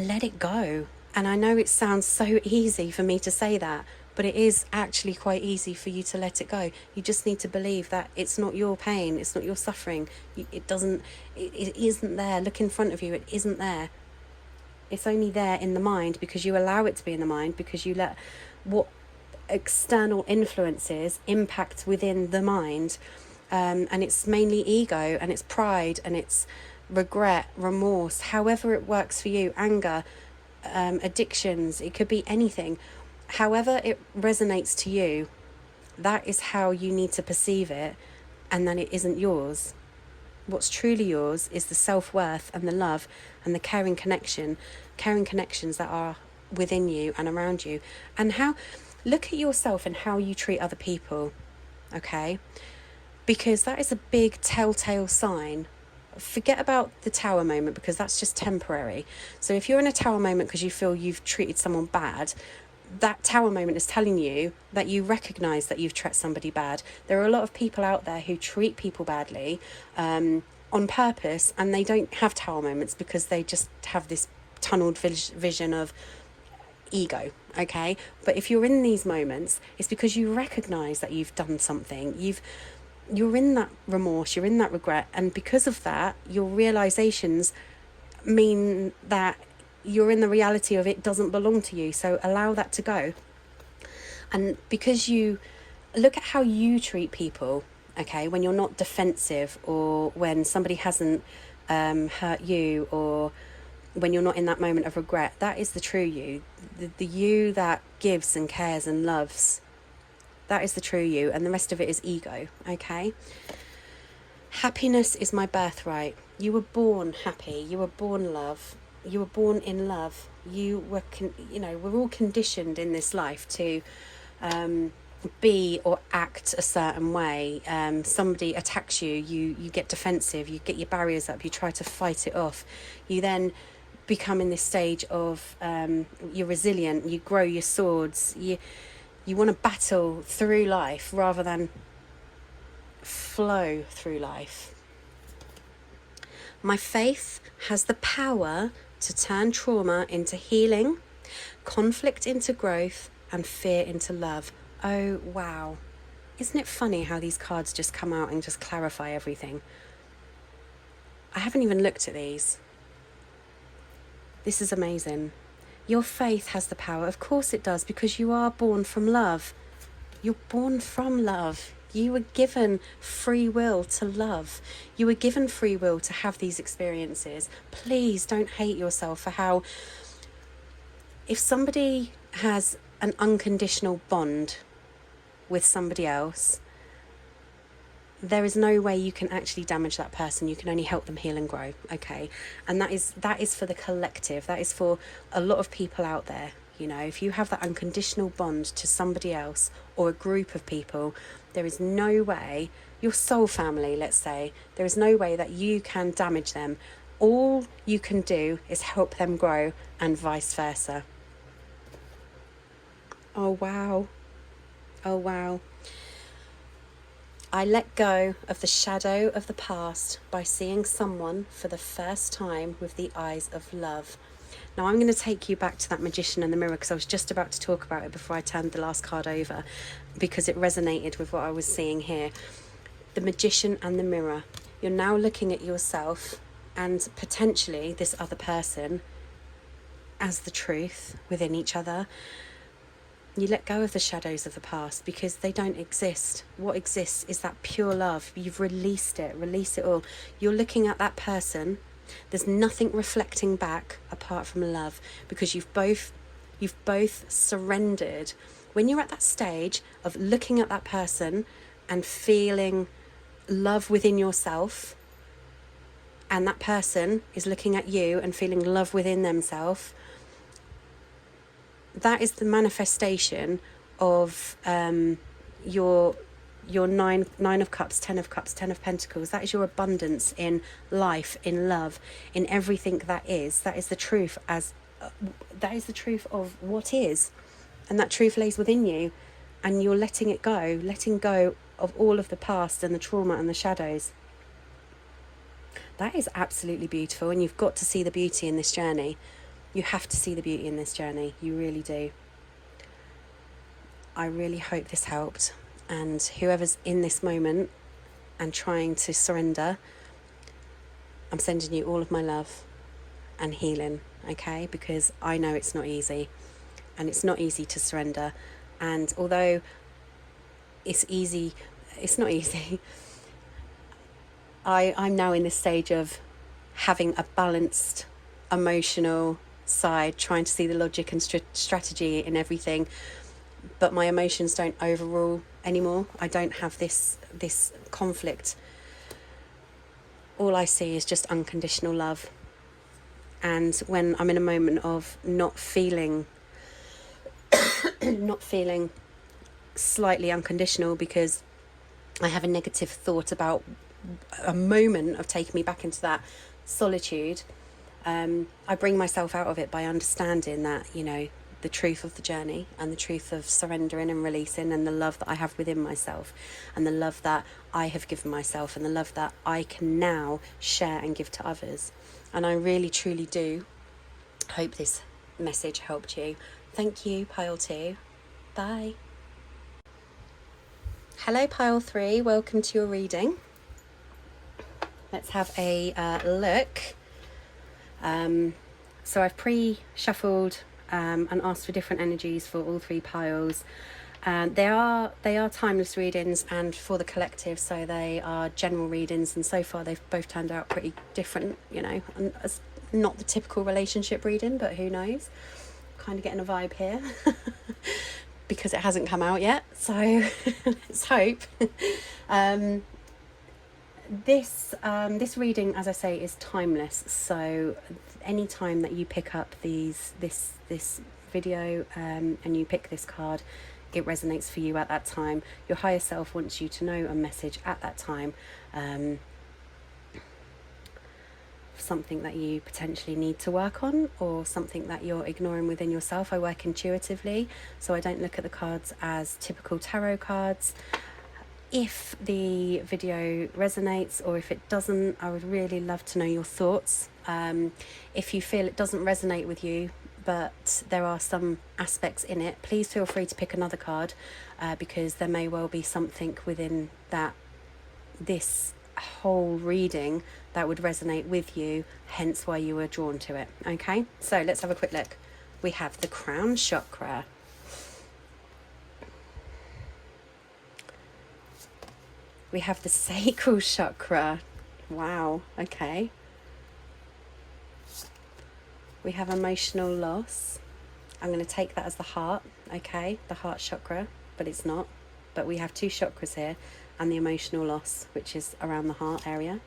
let it go. And I know it sounds so easy for me to say that, but it is actually quite easy for you to let it go. You just need to believe that it's not your pain, it's not your suffering. It isn't there. Look in front of you, it isn't there. It's only there in the mind because you allow it to be in the mind, because you let what external influences impact within the mind. And it's mainly ego, and it's pride, and it's regret, remorse, however it works for you, anger, addictions, it could be anything. However it resonates to you, that is how you need to perceive it, and then it isn't yours. What's truly yours is the self-worth and the love and the caring connections that are within you and around you. And look at yourself and how you treat other people, okay? Because that is a big telltale sign. Forget about the tower moment, because that's just temporary. So if you're in a tower moment because you feel you've treated someone bad, that tower moment is telling you that you recognize that you've treated somebody bad. There are a lot of people out there who treat people badly on purpose, and they don't have tower moments because they just have this tunneled vision of ego, okay? But if you're in these moments, it's because you recognize that you've done something. You're in that remorse, you're in that regret, and because of that, your realizations mean that you're in the reality of it doesn't belong to you. So allow that to go. And because you look at how you treat people, okay, when you're not defensive, or when somebody hasn't hurt you, or when you're not in that moment of regret, that is the true you, the you that gives and cares and loves. That is the true you, and the rest of it is ego, okay? Happiness is my birthright. You were born happy. You were born love. You were born in love. we're all conditioned in this life to be or act a certain way. Somebody attacks you, you get defensive, you get your barriers up, you try to fight it off. You then become in this stage of you're resilient, you grow your swords, you want to battle through life rather than flow through life. My faith has the power to turn trauma into healing, conflict into growth, and fear into love. Oh, wow. Isn't it funny how these cards just come out and just clarify everything? I haven't even looked at these. This is amazing. Your faith has the power. Of course it does, because you are born from love. You're born from love. You were given free will to love. You were given free will to have these experiences. Please don't hate yourself for how... If somebody has an unconditional bond with somebody else, there is no way you can actually damage that person. You can only help them heal and grow, okay? And that is for the collective. That is for a lot of people out there. You know, if you have that unconditional bond to somebody else or a group of people, there is no way, your soul family, let's say, there is no way that you can damage them. All you can do is help them grow, and vice versa. Oh, wow. Oh, wow. I let go of the shadow of the past by seeing someone for the first time with the eyes of love. Now I'm going to take you back to that magician and the mirror, because I was just about to talk about it before I turned the last card over, because it resonated with what I was seeing here. The magician and the mirror. You're now looking at yourself and potentially this other person as the truth within each other. You let go of the shadows of the past because they don't exist. What exists is that pure love. You've released it. Release it all. You're looking at that person. There's nothing reflecting back apart from love, because you've both surrendered. When you're at that stage of looking at that person and feeling love within yourself, and that person is looking at you and feeling love within themselves, that is the manifestation of your nine of cups, 10 of cups, 10 of pentacles. That is your abundance in life, in love, in everything that is. That is the truth that is the truth of what is, and that truth lays within you, and you're letting it go, letting go of all of the past and the trauma and the shadows. That is absolutely beautiful, and you've got to see the beauty in this journey. You have to see the beauty in this journey. You really do. I really hope this helped. And whoever's in this moment and trying to surrender, I'm sending you all of my love and healing, okay? Because I know it's not easy. And it's not easy to surrender. And although it's easy, it's not easy. I'm now in this stage of having a balanced emotional side, trying to see the logic and strategy in everything, but my emotions don't overrule anymore. I don't have this conflict. All I see is just unconditional love. And when I'm in a moment of not feeling slightly unconditional because I have a negative thought about a moment of taking me back into that solitude, I bring myself out of it by understanding that, you know, the truth of the journey and the truth of surrendering and releasing, and the love that I have within myself, and the love that I have given myself, and the love that I can now share and give to others. And I really truly do hope this message helped you. Thank you, Pile 2. Bye. Hello, Pile 3. Welcome to your reading. Let's have a look. So I've pre-shuffled and asked for different energies for all three piles. They are timeless readings and for the collective, so they are general readings, and so far they've both turned out pretty different, you know, and it's not the typical relationship reading, but who knows, kind of getting a vibe here because it hasn't come out yet, so let's hope. This reading, as I say, is timeless. So any time that you pick up this video and you pick this card, it resonates for you at that time. Your higher self wants you to know a message at that time. Something that you potentially need to work on, or something that you're ignoring within yourself. I work intuitively, so I don't look at the cards as typical tarot cards. If the video resonates, or if it doesn't, I would really love to know your thoughts. If you feel it doesn't resonate with you, but there are some aspects in it, please feel free to pick another card, because there may well be something within this whole reading that would resonate with you, hence why you were drawn to it. Okay, so let's have a quick look. We have the crown chakra. We have the sacral chakra. Wow, okay. We have emotional loss. I'm going to take that as the heart, okay? The heart chakra, but it's not. But we have two chakras here, and the emotional loss, which is around the heart area.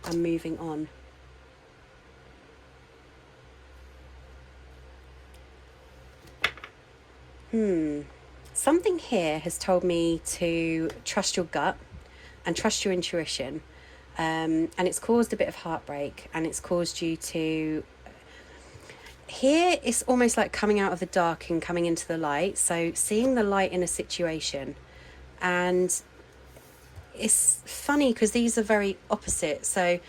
And moving on. Something here has told me to trust your gut and trust your intuition. And it's caused a bit of heartbreak, and it's caused you to... Here, it's almost like coming out of the dark and coming into the light. So seeing the light in a situation. And it's funny because these are very opposite. So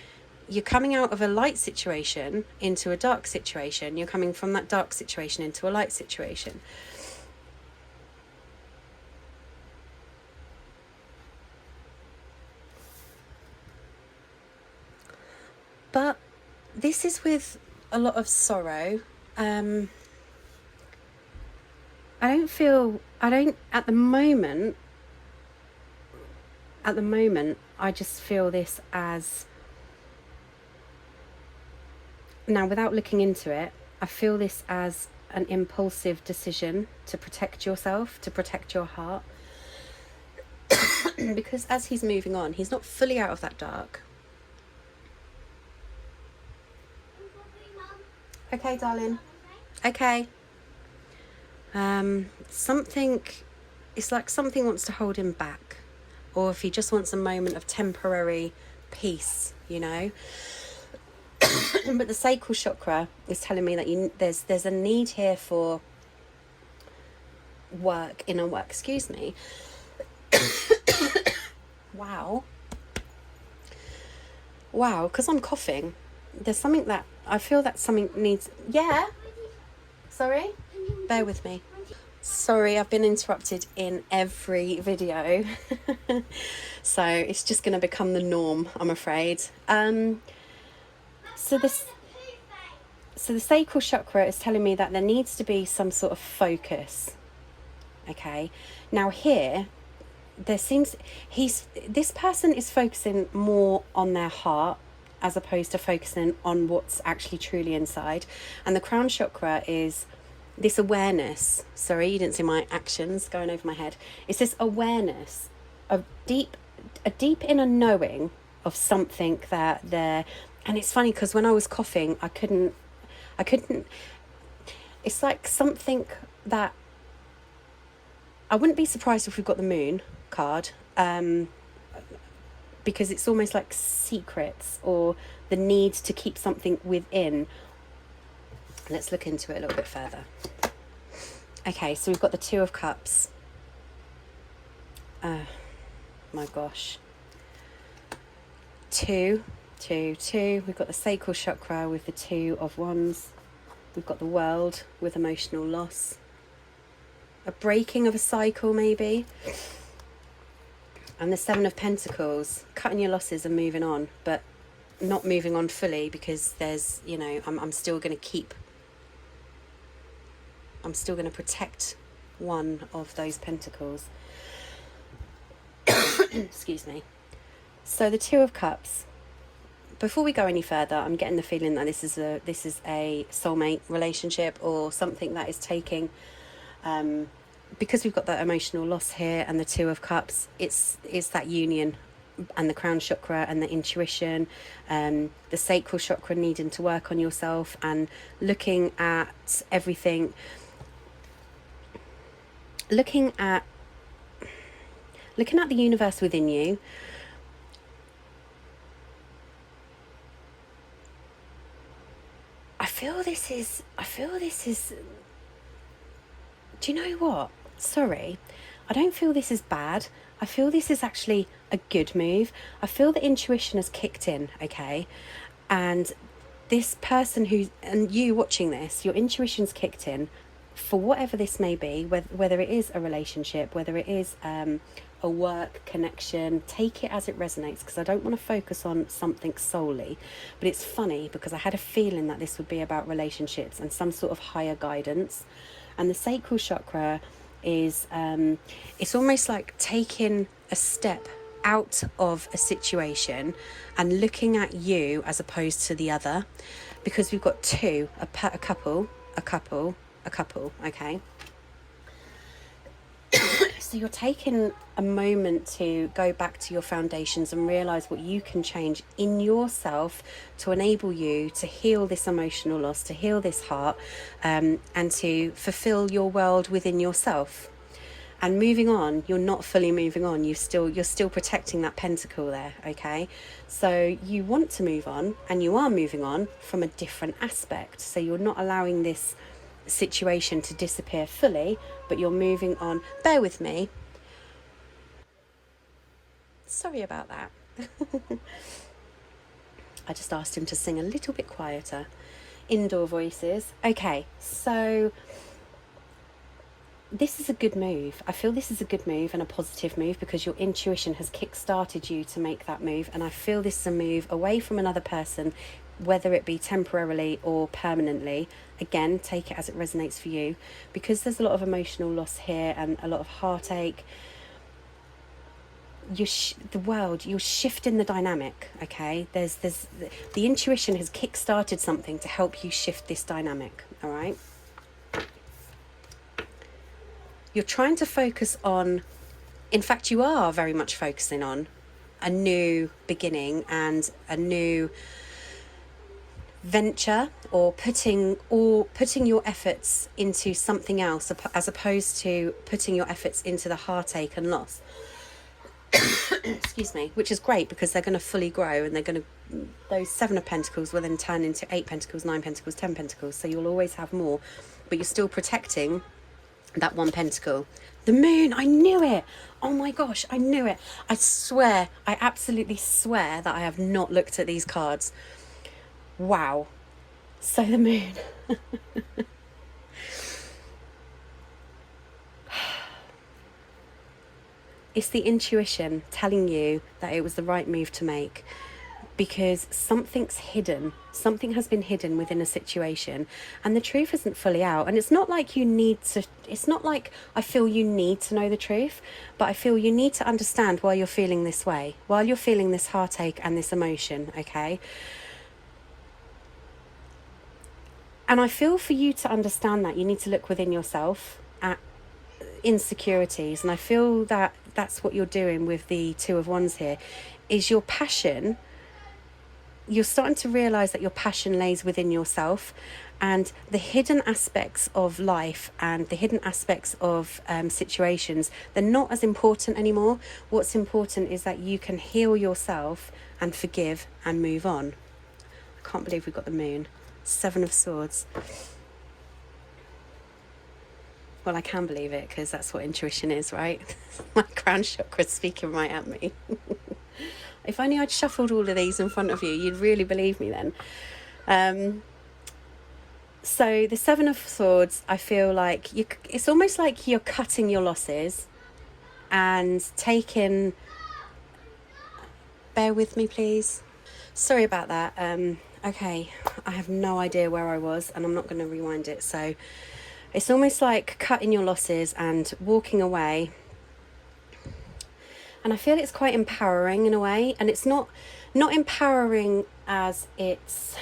you're coming out of a light situation into a dark situation. You're coming from that dark situation into a light situation. But this is with a lot of sorrow. At the moment, I just feel this as, now without looking into it, I feel this as an impulsive decision to protect yourself, to protect your heart. Because as he's moving on, he's not fully out of that dark. Okay, darling. Okay. It's like something wants to hold him back, or if he just wants a moment of temporary peace, you know. But the sacral chakra is telling me that there's a need here for inner work. Excuse me. Wow, because I'm coughing. There's something that I feel that something needs... Yeah? Sorry? Bear with me. Sorry, I've been interrupted in every video. So it's just going to become the norm, I'm afraid. So the sacral chakra is telling me that there needs to be some sort of focus. Okay? Now here, this person is focusing more on their heart, as opposed to focusing on what's actually truly inside. And the crown chakra is this awareness. Sorry, you didn't see my actions going over my head. It's this awareness of a deep inner knowing of something that there. And it's funny because when I was coughing, I couldn't. It's like something that I wouldn't be surprised if we've got the moon card. Because it's almost like secrets, or the need to keep something within. Let's look into it a little bit further. Okay, so we've got the Two of Cups. My gosh. Two. We've got the sacral chakra with the Two of Wands. We've got the World with emotional loss. A breaking of a cycle, maybe. And the Seven of Pentacles, cutting your losses and moving on, but not moving on fully, because there's, you know, I'm still going to protect one of those pentacles. Excuse me. So the Two of Cups. Before we go any further, I'm getting the feeling that this is a soulmate relationship, or something that is taking... because we've got that emotional loss here and the Two of Cups, it's that union and the crown chakra and the intuition, the sacral chakra, needing to work on yourself and looking at everything, looking at the universe within you. I feel this is, do you know what? Sorry, I don't feel this is bad. I feel this is actually a good move. I feel the intuition has kicked in, okay? And this person and you watching this, your intuition's kicked in for whatever this may be, whether it is a relationship, whether it is a work connection. Take it as it resonates, because I don't want to focus on something solely. But it's funny because I had a feeling that this would be about relationships and some sort of higher guidance. And the sacral chakra is, it's almost like taking a step out of a situation and looking at you as opposed to the other, because we've got two, a couple, okay? So you're taking a moment to go back to your foundations and realize what you can change in yourself to enable you to heal this emotional loss, to heal this heart, and to fulfill your world within yourself. And moving on, you're not fully moving on. You're still protecting that pentacle there, okay? So you want to move on, and you are moving on from a different aspect. So you're not allowing this situation to disappear fully, but you're moving on. Bear with me. Sorry about that. I just asked him to sing a little bit quieter. Indoor voices. Okay, so this is a good move. I feel this is a good move and a positive move, because your intuition has kick-started you to make that move. And I feel this is a move away from another person, whether it be temporarily or permanently. Again, take it as it resonates for you, because there's a lot of emotional loss here and a lot of heartache. You're shifting the dynamic, okay? There's the intuition has kick-started something to help you shift this dynamic, all right? You're trying to focus on, in fact, you are very much focusing on a new beginning and a new venture, or putting your efforts into something else, as opposed to putting your efforts into the heartache and loss. Excuse me, which is great, because they're going to fully grow, and those 7 of Pentacles will then turn into 8 Pentacles, 9 Pentacles, 10 Pentacles. So you'll always have more, but you're still protecting that 1 pentacle. The moon, I knew it. Oh my gosh, I knew it. I absolutely swear that I have not looked at these cards. Wow. So the moon. It's the intuition telling you that it was the right move to make, because something has been hidden within a situation, and the truth isn't fully out. And it's not like I feel you need to know the truth, but I feel you need to understand why you're feeling this way, while you're feeling this heartache and this emotion, okay? And I feel for you to understand that, you need to look within yourself at insecurities. And I feel that that's what you're doing with the 2 of Wands here, is your passion. You're starting to realize that your passion lays within yourself, and the hidden aspects of life and the hidden aspects of situations, they're not as important anymore. What's important is that you can heal yourself and forgive and move on. I can't believe we've got the moon. 7 of Swords. Well, I can believe it, because that's what intuition is, right? My crown chakra's speaking right at me. If only I'd shuffled all of these in front of you, you'd really believe me then. So the 7 of Swords, I feel like it's almost like you're cutting your losses and taking... Bear with me, please. Sorry about that. Okay, I have no idea where I was, and I'm not going to rewind it. So it's almost like cutting your losses and walking away. And I feel it's quite empowering in a way. And it's not empowering as it's...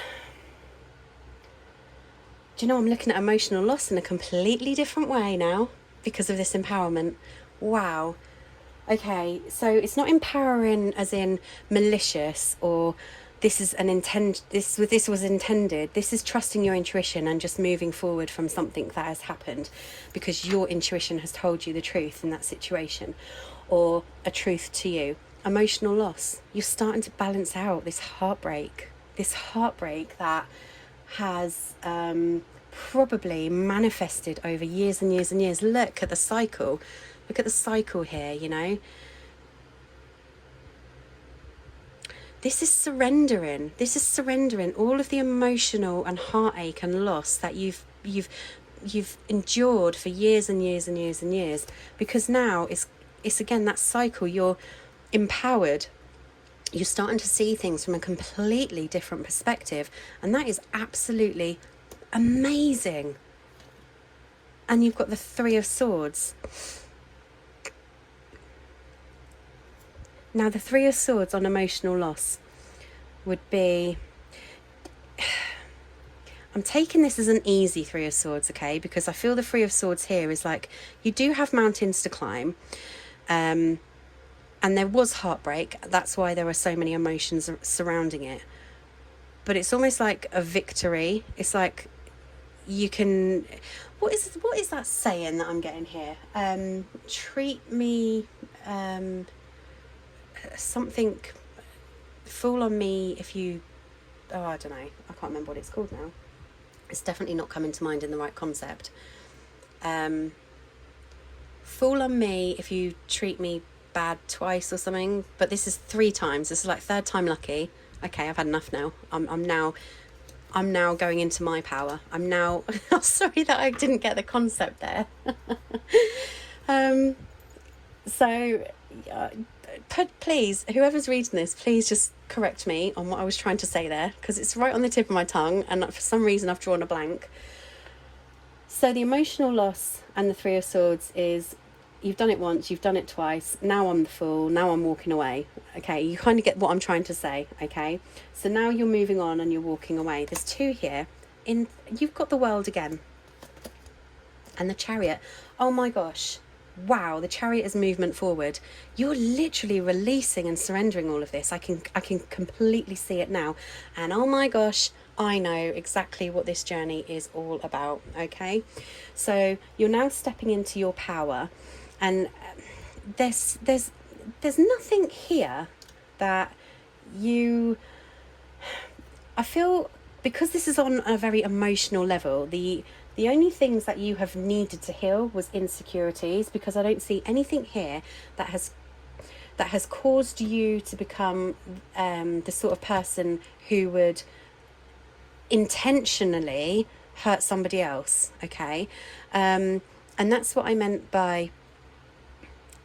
Do you know, I'm looking at emotional loss in a completely different way now because of this empowerment. Wow. Okay, so it's not empowering as in malicious or this was intended. This is trusting your intuition and just moving forward from something that has happened because your intuition has told you the truth in that situation or a truth to you. Emotional loss. You're starting to balance out this heartbreak that has probably manifested over years and years and years. Look at the cycle. Look at the cycle here, you know. This is surrendering. This is surrendering all of the emotional and heartache and loss that you've endured for years and years and years and years. Because now it's again that cycle. You're empowered. You're starting to see things from a completely different perspective, and that is absolutely amazing. And you've got the Three of Swords. Now, the Three of Swords on emotional loss would be... I'm taking this as an easy Three of Swords, okay? Because I feel the Three of Swords here is like, you do have mountains to climb. And there was heartbreak. That's why there are so many emotions surrounding it. But it's almost like a victory. It's like you can... What is that saying that I'm getting here? Treat me... something, fall on me if you, I don't know, I can't remember what it's called now. It's definitely not coming to mind in the right concept. Fall on me if you treat me bad twice or something, but this is 3 times. This is like 3rd time lucky. Okay, I've had enough now. I'm now going into my power. I'm now sorry that I didn't get the concept there. Please, whoever's reading this, please just correct me on what I was trying to say there, because it's right on the tip of my tongue and for some reason I've drawn a blank. So the emotional loss and the Three of Swords is, you've done it once, you've done it twice, now I'm the fool, now I'm walking away. Okay, you kind of get what I'm trying to say, okay? So now you're moving on and you're walking away. There's 2 here. You've got the World again. And the Chariot. Oh my gosh. Wow, the Chariot is movement forward. You're literally releasing and surrendering all of this. I can completely see it now. And oh my gosh, I know exactly what this journey is all about, okay? So you're now stepping into your power, and there's nothing here that I feel, because this is on a very emotional level, the only things that you have needed to heal was insecurities, because I don't see anything here that has caused you to become the sort of person who would intentionally hurt somebody else, okay? And that's what I meant by,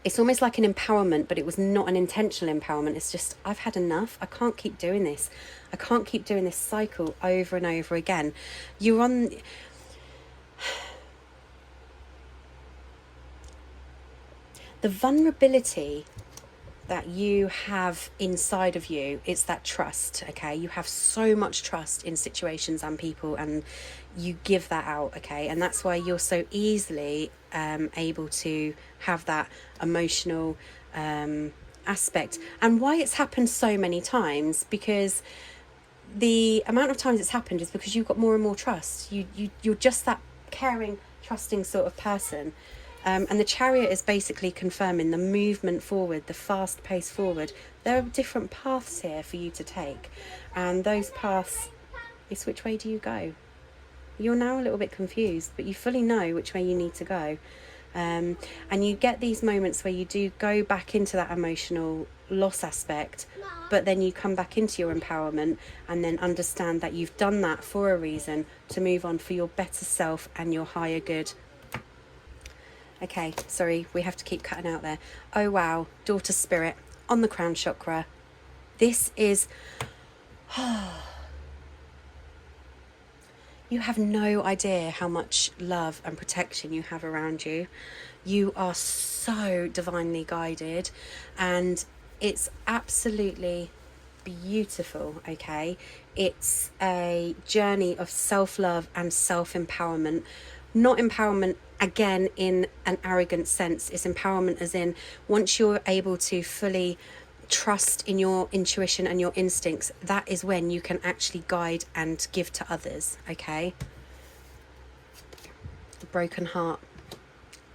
it's almost like an empowerment, but it was not an intentional empowerment. It's just, I've had enough. I can't keep doing this. I can't keep doing this cycle over and over again. You're on... The vulnerability that you have inside of you, it's that trust, okay? You have so much trust in situations and people, and you give that out, okay? And that's why you're so easily able to have that emotional aspect, and why it's happened so many times, because the amount of times it's happened is because you've got more and more trust. You're just that caring, trusting sort of person. And the Chariot is basically confirming the movement forward, the fast pace forward. There are different paths here for you to take, and those paths, it's which way do you go? You're now a little bit confused, but you fully know which way you need to go. And you get these moments where you do go back into that emotional loss aspect, but then you come back into your empowerment and then understand that you've done that for a reason, to move on for your better self and your higher good. Okay, sorry, we have to keep cutting out there. Oh wow, Daughter Spirit on the crown chakra. This is... You have no idea how much love and protection you have around you. You are so divinely guided, and it's absolutely beautiful, okay? It's a journey of self-love and self-empowerment. Not empowerment again, in an arrogant sense. It's empowerment as in, once you're able to fully trust in your intuition and your instincts, that is when you can actually guide and give to others. Okay. Broken heart.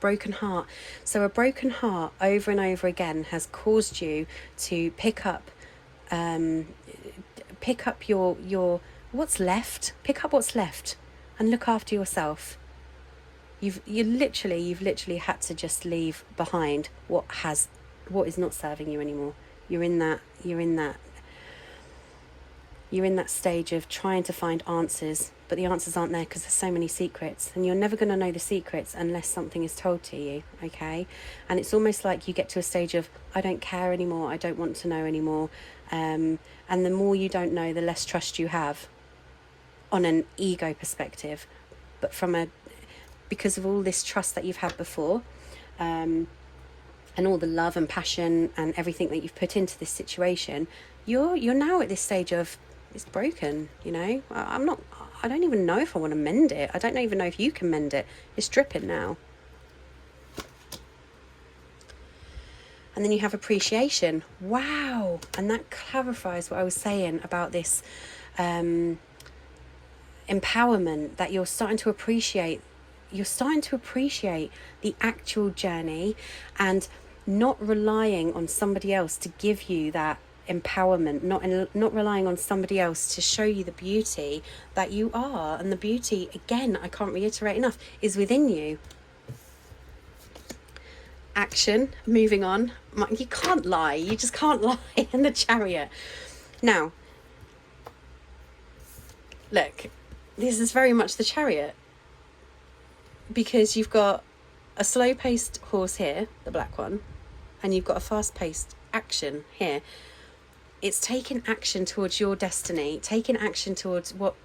Broken heart. So a broken heart over and over again has caused you to pick up your what's left. Pick up what's left and look after yourself. You've literally had to just leave behind what is not serving you anymore. You're in that stage of trying to find answers, but the answers aren't there because there's so many secrets, and you're never going to know the secrets unless something is told to you. Okay. And it's almost like you get to a stage of, I don't care anymore, I don't want to know anymore, and the more you don't know, the less trust you have on an ego perspective. But because of all this trust that you've had before, and all the love and passion and everything that you've put into this situation, you're now at this stage of, it's broken. I don't even know if I want to mend it. I don't even know if you can mend it. It's dripping now. And then you have appreciation. Wow. And that clarifies what I was saying about this empowerment, that you're starting to appreciate the actual journey and not relying on somebody else to give you that empowerment, not relying on somebody else to show you the beauty that you are. And the beauty, again, I can't reiterate enough, is within you. Action, moving on. You can't lie. You just can't lie in the Chariot. Now, look, this is very much the Chariot, because you've got a slow-paced horse here, the black one, and you've got a fast-paced action here. It's taking action towards your destiny, taking action towards what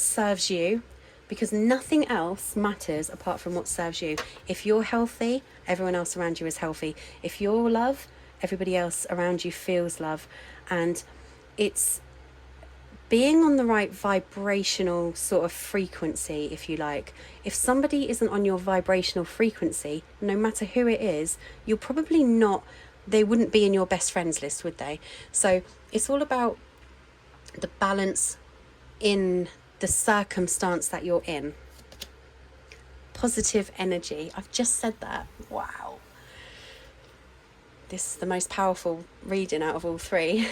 serves you, because nothing else matters apart from what serves you. If you're healthy, everyone else around you is healthy. If you're love, everybody else around you feels love. And it's being on the right vibrational sort of frequency, if you like. If somebody isn't on your vibrational frequency, no matter who it is, you're probably not, they wouldn't be in your best friends list, would they? So it's all about the balance in the circumstance that you're in. Positive energy. I've just said that. Wow. This is the most powerful reading out of all three.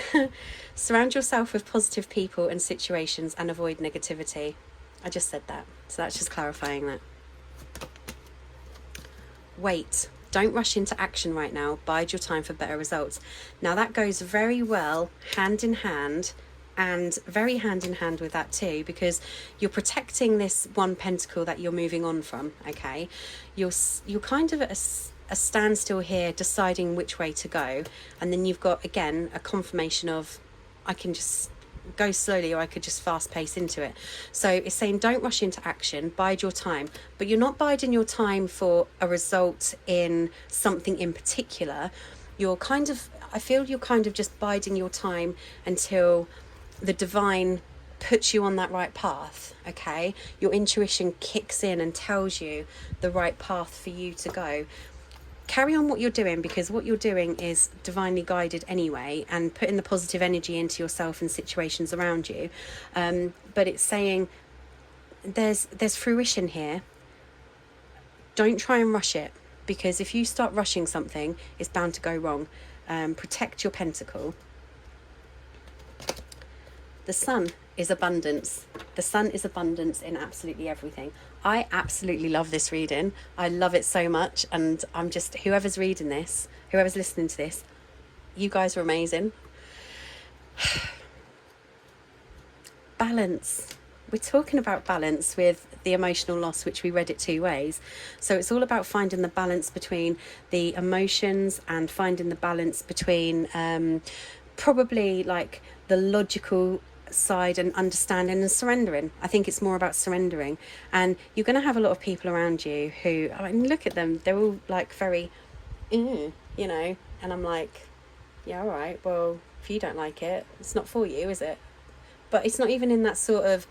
Surround yourself with positive people and situations and avoid negativity. I just said that. So that's just clarifying that. Wait. Don't rush into action right now. Bide your time for better results. Now that goes very well hand in hand, and very hand in hand with that too, because you're protecting this one pentacle that you're moving on from. Okay, you're kind of at a standstill here, deciding which way to go, and then you've got again a confirmation of, I can just go slowly, or I could just fast pace into it. So it's saying don't rush into action, bide your time. But you're not biding your time for a result in something in particular. I feel you're kind of just biding your time until the divine puts you on that right path. Okay, your intuition kicks in and tells you the right path for you to go. Carry on what you're doing, because what you're doing is divinely guided anyway, and putting the positive energy into yourself and situations around you. But it's saying there's fruition here. Don't try and rush it, because if you start rushing something, it's bound to go wrong. Protect your pentacle. The sun is abundance. The sun is abundance in absolutely everything. I absolutely love this reading. I love it so much. And I'm just, whoever's reading this, whoever's listening to this, you guys are amazing. Balance. We're talking about balance with the emotional loss, which we read it two ways. So it's all about finding the balance between the emotions and finding the balance between probably like the logical side and understanding and surrendering. I think it's more about surrendering. And you're going to have a lot of people around you who, I mean, look at them, they're all like very, you know, and I'm like, yeah, all right, well, if you don't like it, it's not for you, is it? But it's not even in that sort of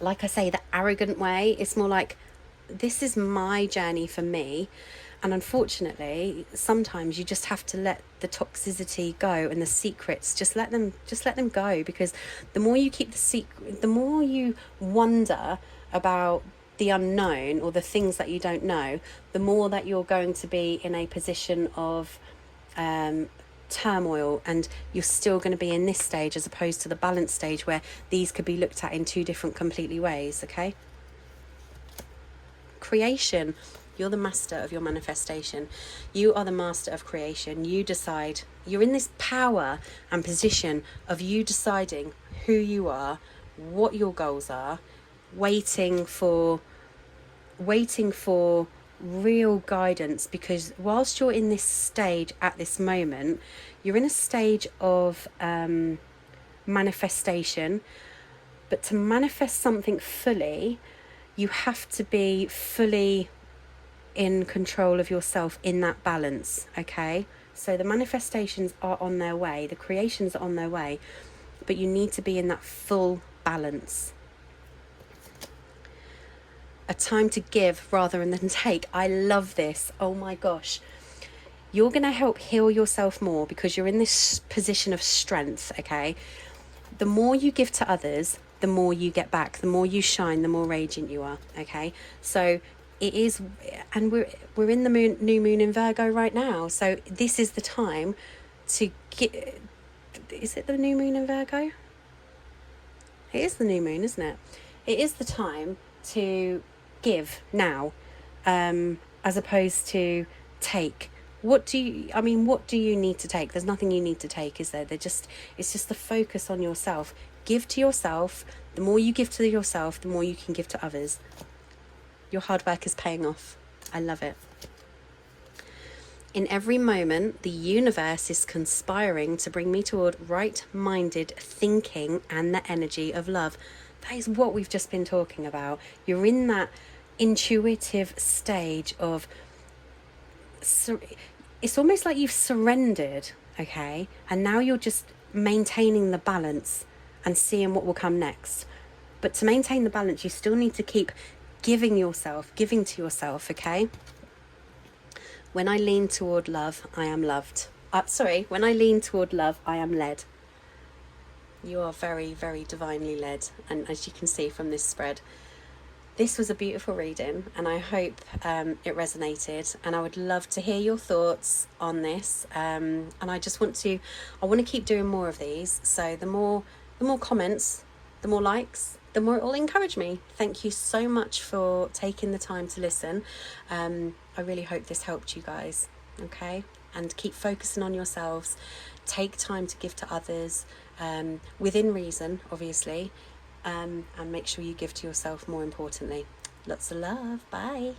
like I say, the arrogant way. It's more like, this is my journey for me. And unfortunately, sometimes you just have to let the toxicity go and the secrets, just let them go, because the more you keep the secret, the more you wonder about the unknown or the things that you don't know, the more that you're going to be in a position of turmoil, and you're still going to be in this stage as opposed to the balance stage where these could be looked at in two different completely ways. Okay, creation, you're the master of your manifestation. You are the master of creation. You decide. You're in this power and position of you deciding who you are, what your goals are, waiting for real guidance, because whilst you're in this stage at this moment, you're in a stage of manifestation. But to manifest something fully, you have to be fully in control of yourself in that balance. Okay, so the manifestations are on their way, the creations are on their way, but you need to be in that full balance. A time to give rather than take. I love this. Oh my gosh. You're going to help heal yourself more because you're in this position of strength, okay? The more you give to others, the more you get back. The more you shine, the more radiant you are, okay? So it is, and we're in the new moon in Virgo right now. So this is the time to get, is it the new moon in Virgo? It is the new moon, isn't it? It is the time to give now, as opposed to take. What do you need to take? There's nothing you need to take, is there? It's just the focus on yourself. Give to yourself. The more you give to yourself, the more you can give to others. Your hard work is paying off. I love it. In every moment, the universe is conspiring to bring me toward right-minded thinking and the energy of love. That is what we've just been talking about. You're in that intuitive stage of, it's almost like you've surrendered, okay? And now you're just maintaining the balance and seeing what will come next. But to maintain the balance, you still need to keep giving to yourself, okay? When I lean toward love, I am loved. When I lean toward love, I am led. You are very, very divinely led. And as you can see from this spread, this was a beautiful reading, and I hope it resonated, and I would love to hear your thoughts on this, and I want to keep doing more of these. So the more comments, the more likes, the more it will encourage me. Thank you so much for taking the time to listen. I really hope this helped you guys, okay? And keep focusing on yourselves. Take time to give to others, within reason, obviously, and make sure you give to yourself more importantly. Lots of love. Bye.